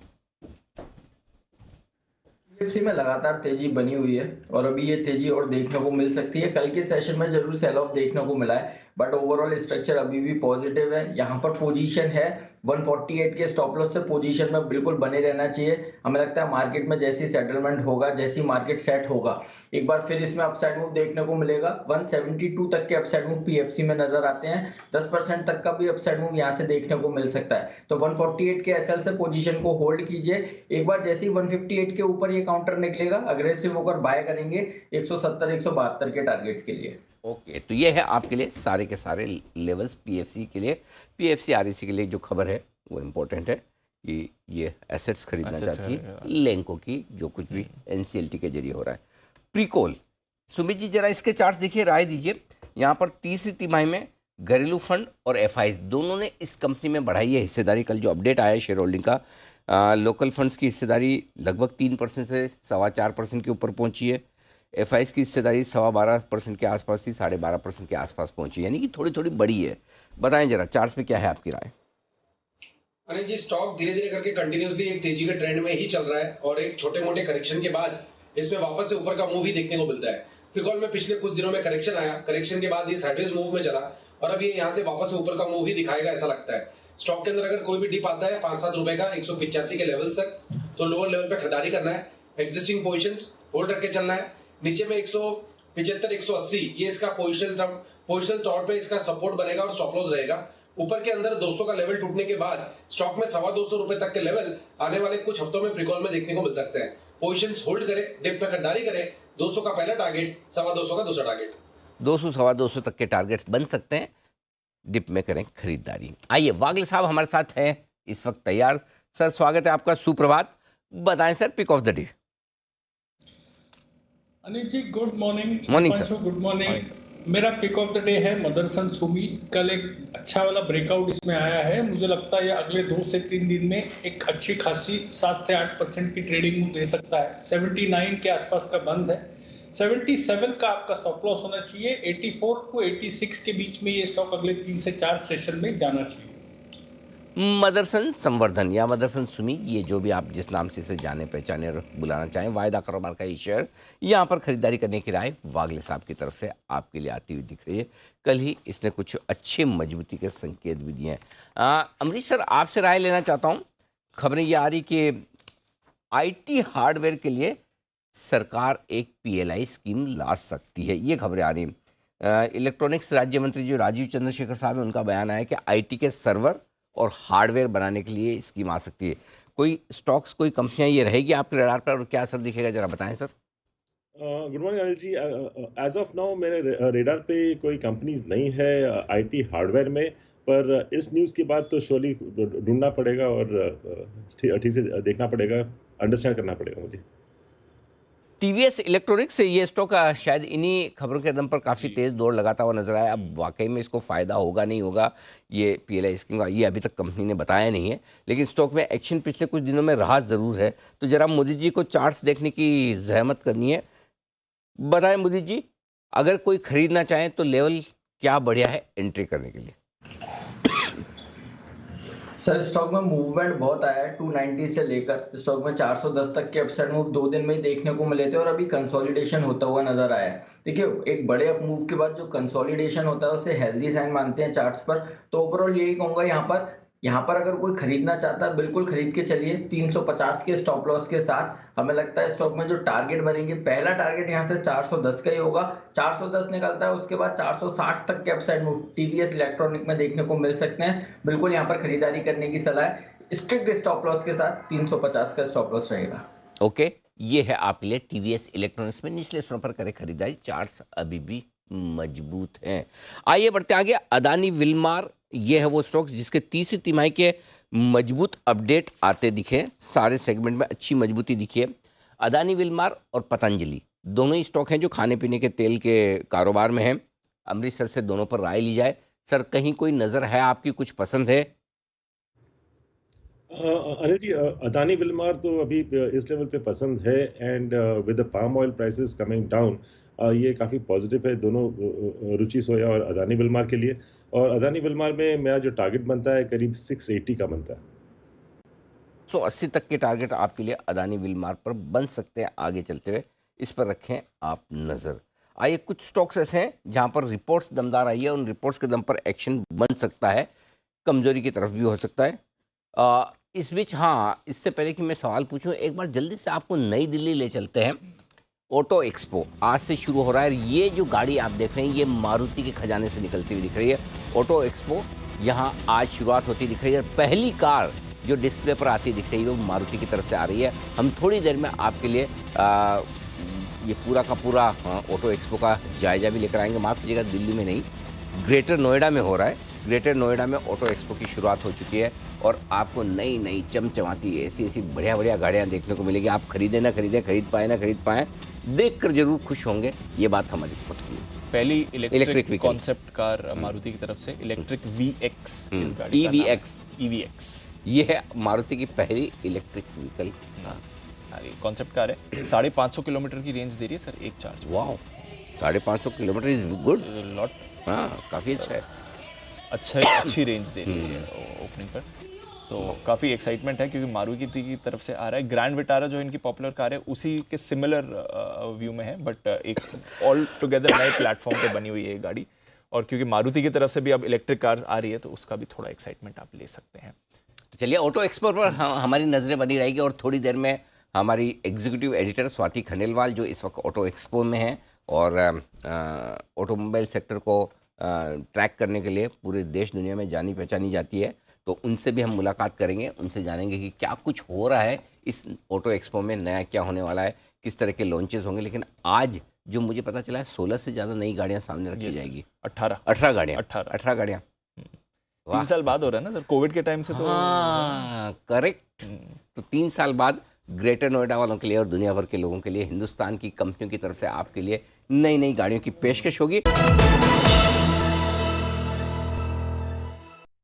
PFC में लगातार तेजी बनी हुई है और अभी ये तेजी और देखने को मिल सकती है। कल के सेशन में जरूर सेल ऑफ देखने को मिला है बट ओवरऑल स्ट्रक्चर अभी भी पॉजिटिव है। यहाँ पर पोजीशन है 148 के स्टॉप लॉस से पोजीशन में बिल्कुल बने रहना चाहिए। हमें लगता है मार्केट में जैसी सेटलमेंट होगा, जैसी मार्केट सेट होगा, एक बार फिर इसमें अपसाइड मूव देखने को मिलेगा। 172 तक के अपसाइड मूव PFC में नजर आते हैं। 10% तक का भी अपसाइड मूव यहाँ से देखने को मिल सकता है। तो 148 के SL से पोजीशन को होल्ड कीजिए। एक बार जैसे ही 158 के ऊपर ये काउंटर निकलेगा, अग्रेसिव होकर बाय करेंगे 170 172 के टारगेट्स के लिए। ओके, तो ये है आपके लिए सारे के सारे लेवल्स PFC के लिए। PFC REC के लिए जो खबर है वो इम्पोर्टेंट है कि ये एसेट्स खरीदना चाहती है लेंको की, जो कुछ भी NCLT के जरिए हो रहा है। प्रीकोल, सुमित जी जरा इसके चार्ट देखिए, राय दीजिए। यहाँ पर तीसरी तिमाही में घरेलू फंड और FIs दोनों ने इस कंपनी में बढ़ाई है हिस्सेदारी। कल जो अपडेट आया है शेयर होल्डिंग का, लोकल फंड्स की हिस्सेदारी लगभग 3% से 4.25% के ऊपर पहुंची है। FIs की हिस्सेदारी 12.25% के आसपास थी, 12.5% के आसपास पहुंची, यानी कि थोड़ी थोड़ी बड़ी है। बताएं जरा चार्ट पे क्या है आपकी राय। अनिल जी, स्टॉक धीरे धीरे करके कंटिन्यूसली एक तेजी के ट्रेंड में ही चल रहा है और एक छोटे मोटे करेक्शन के बाद इसमें वापस से ऊपर का मूव ही देखने को मिलता है। प्रीकॉल में पिछले कुछ दिनों में करेक्शन आया, करेक्शन के बाद ये साइडवेज मूव में चला और अब ये यहाँ से वापस से ऊपर का मूव ही दिखाएगा ऐसा लगता है। स्टॉक के अंदर अगर कोई भी डिप आता है 5-7 रुपए का 185 के लेवल्स तक, तो लोअर लेवल पे खरीदारी करना है। एग्जिस्टिंग पोजीशंस होल्ड रख के चलना है। नीचे में 175 180 ये इसका पोजिशनल तौर पे इसका सपोर्ट बनेगा और स्टॉप लॉस रहेगा। ऊपर के अंदर 200 का लेवल टूटने के बाद स्टॉक में 250 रुपए तक के लेवल आने वाले कुछ हफ्तों में प्रीकॉल में देखने को मिल सकते हैं। पोजीशंस होल्ड करें, डिप में खरीदारी करें। 200 का पहला टारगेट, 250 का दूसरा टारगेट, 200 250 तक के टारगेट्स बन सकते हैं। डिप में करें खरीदारी। आइए, वागले साहब हमारे साथ हैं इस वक्त तैयार। सर स्वागत है आपका, सुप्रभात। बताएं sir pick of the day. Anil ji good morning. Morning sir. Good morning. मेरा पिक ऑफ द डे है मदरसन सुमी। कल एक अच्छा वाला ब्रेकआउट इसमें आया है। मुझे लगता है ये अगले 2 से 3 दिन में एक अच्छी खासी 7 से 8% की ट्रेडिंग दे सकता है। 79 के आसपास का बंद है। 77 का आपका स्टॉप लॉस होना चाहिए। 84 टू 86 के बीच में ये स्टॉक अगले 3 से 4 सेशन में जाना चाहिए। मदरसन संवर्धन या मदरसन सुमी, ये जो भी आप जिस नाम से इसे जाने पहचाने और बुलाना चाहें, वायदा कारोबार का ये शेयर, यहाँ पर खरीदारी करने की राय वागले साहब की तरफ से आपके लिए आती हुई दिख रही है। कल ही इसने कुछ अच्छे मजबूती के संकेत भी दिए हैं। अमरीश सर, आपसे राय लेना चाहता हूँ। खबरें ये आ रही कि IT हार्डवेयर के लिए सरकार एक PLI स्कीम ला सकती है, ये खबरें आ रही। इलेक्ट्रॉनिक्स राज्य मंत्री जो राजीव चंद्रशेखर साहब है, उनका बयान आया कि IT के सर्वर और हार्डवेयर बनाने के लिए स्कीम आ सकती है। कोई स्टॉक्स, कोई कंपनियां ये रहेगी आपके रडार पर और क्या असर दिखेगा, जरा बताएं sir. Good morning Anil ji. As of now मेरे रेडार पे कोई कंपनीज नहीं है IT हार्डवेयर में, पर इस न्यूज़ के बाद तो श्योरली ढूंढना पड़ेगा और ठीक से देखना पड़ेगा, अंडरस्टैंड करना पड़ेगा मुझे। TVS इलेक्ट्रॉनिक्स से ये स्टॉक शायद इन्हीं खबरों के दम पर काफ़ी तेज़ दौड़ लगाता हुआ नजर आया। अब वाकई में इसको फ़ायदा होगा नहीं होगा ये PLI स्कीम का, ये अभी तक कंपनी ने बताया नहीं है, लेकिन स्टॉक में एक्शन पिछले कुछ दिनों में रहा ज़रूर है। तो जरा मोदी जी को चार्ट्स देखने की जहमत करनी है। बताएं मोदी जी, अगर कोई खरीदना चाहे तो लेवल क्या बढ़िया है एंट्री करने के लिए? सर स्टॉक में मूवमेंट बहुत आया है। 290 से लेकर स्टॉक में 410 तक के अपसाइड मूव 2 दिन में ही देखने को मिले थे और अभी कंसोलिडेशन होता हुआ नजर आया है। देखिए एक बड़े अप मूव के बाद जो कंसोलिडेशन होता है उसे हेल्दी साइन मानते हैं चार्ट्स पर। तो ओवरऑल यही कहूंगा यहाँ पर अगर कोई खरीदना चाहता है बिल्कुल खरीद के चलिए 350 के स्टॉप लॉस के साथ। हमें लगता है स्टॉक में जो टारगेट बनेंगे, पहला टारगेट यहाँ से 410 का ही होगा। 410 निकलता है उसके बाद 460 तक के अपसाइड मूव टीवीएस इलेक्ट्रॉनिक में देखने को मिल सकते हैं। बिल्कुल यहाँ पर खरीदारी करने की सलाह है। स्ट्रिक्ट स्टॉप लॉस के साथ 350 का स्टॉप लॉस रहेगा। ओके, ये है आपके लिए टीवीएस इलेक्ट्रॉनिक्स में निचले स्तर पर करें खरीदारी। चार्ट्स अभी भी मजबूत हैं। आइए बढ़ते आगे। अदानी विलमार, ये है वो स्टॉक्स जिसके तीसरी तिमाही के मजबूत अपडेट आते दिखे। सारे सेगमेंट में अच्छी मजबूती दिखी है। अदानी विलमार और पतंजलि दोनों ही स्टॉक हैं जो खाने पीने के तेल के कारोबार में हैं। अमृतसर से दोनों पर राय ली जाए। सर, कहीं कोई नज़र है आपकी, कुछ पसंद है? अनिल जी, अदानी विलमार तो अभी इस लेवल पे पसंद है and with the palm oil prices coming down ये काफ़ी पॉजिटिव है दोनों रुचि सोया और अदानी विलमार के लिए। और अदानी विलमार में मेरा जो टारगेट बनता है करीब 680 का बनता है। 180 तक के टारगेट आपके लिए अदानी विलमार पर बन सकते हैं। आगे चलते हुए इस पर रखें आप नज़र। आइए, कुछ स्टॉक्स ऐसे हैं जहां पर रिपोर्ट्स दमदार आई है, उन रिपोर्ट्स के दम पर एक्शन बन सकता है, कमजोरी की तरफ भी हो सकता है। इस बीच हाँ, इससे पहले कि मैं सवाल पूछूं, एक बार जल्दी से आपको नई दिल्ली ले चलते हैं। ऑटो एक्सपो आज से शुरू हो रहा है। ये जो गाड़ी आप देख रहे हैं ये मारुति के खजाने से निकलती हुई दिख रही है। ऑटो एक्सपो यहाँ आज शुरुआत होती दिख रही है। पहली कार जो डिस्प्ले पर आती दिख रही है वो मारुति की तरफ से आ रही है। हम थोड़ी देर में आपके लिए ये पूरा का पूरा ऑटो एक्सपो का जायजा भी लेकर आएंगे। माफ़ कीजिएगा, दिल्ली में नहीं, ग्रेटर नोएडा में हो रहा है। ग्रेटर नोएडा में ऑटो एक्सपो की शुरुआत हो चुकी है और आपको नई नई चमचमाती ऐसी बढ़िया बढ़िया गाड़ियाँ देखने को मिलेगी। आप खरीदें ना खरीदें, खरीद पाए ना खरीद पाएँ, देखकर जरूर खुश होंगे। ये बात हमारी पक्की है। पहली electric vehicle concept car Maruti की तरफ से इलेक्ट्रिक VX इस गाड़ी का EVX ये है मारुति की पहली इलेक्ट्रिक व्हीकल कॉन्सेप्ट कार है। 550 किलोमीटर की रेंज दे रही है सर एक चार्ज। वाह, 550 किलोमीटर इज गुड, लॉट। हाँ, काफ़ी अच्छा है। अच्छी रेंज दे रही है ओपनिंग पर, तो काफ़ी एक्साइटमेंट है क्योंकि मारुति की तरफ से आ रहा है। ग्रैंड विटारा जो इनकी पॉपुलर कार है उसी के सिमिलर व्यू में है, बट एक ऑल टुगेदर नए प्लेटफॉर्म पे बनी हुई है ये गाड़ी। और क्योंकि मारुति की तरफ से भी अब इलेक्ट्रिक कार आ रही है तो उसका भी थोड़ा एक्साइटमेंट आप ले सकते हैं। तो चलिए, ऑटो एक्सपो पर हमारी नज़रें बनी रहेगी और थोड़ी देर में हमारी एग्जीक्यूटिव एडिटर स्वाति खंडेलवाल जो इस वक्त ऑटो एक्सपो में हैं और ऑटोमोबाइल सेक्टर को ट्रैक करने के लिए पूरे देश दुनिया में जानी पहचानी जाती है, तो उनसे भी हम मुलाकात करेंगे। उनसे जानेंगे कि क्या कुछ हो रहा है इस ऑटो एक्सपो में, नया क्या होने वाला है, किस तरह के लॉन्चेस होंगे। लेकिन आज जो मुझे पता चला है 16 से ज़्यादा नई गाड़ियाँ सामने रखी जाएगी। 18 गाड़ियाँ 18 गाड़ियाँ 3 साल बाद हो रहा है ना सर, कोविड के टाइम से तो। हाँ, करेक्ट। तो 3 साल बाद ग्रेटर नोएडा वालों के लिए और दुनिया भर के लोगों के लिए हिंदुस्तान की कंपनियों की तरफ से आपके लिए नई नई गाड़ियों की पेशकश होगी।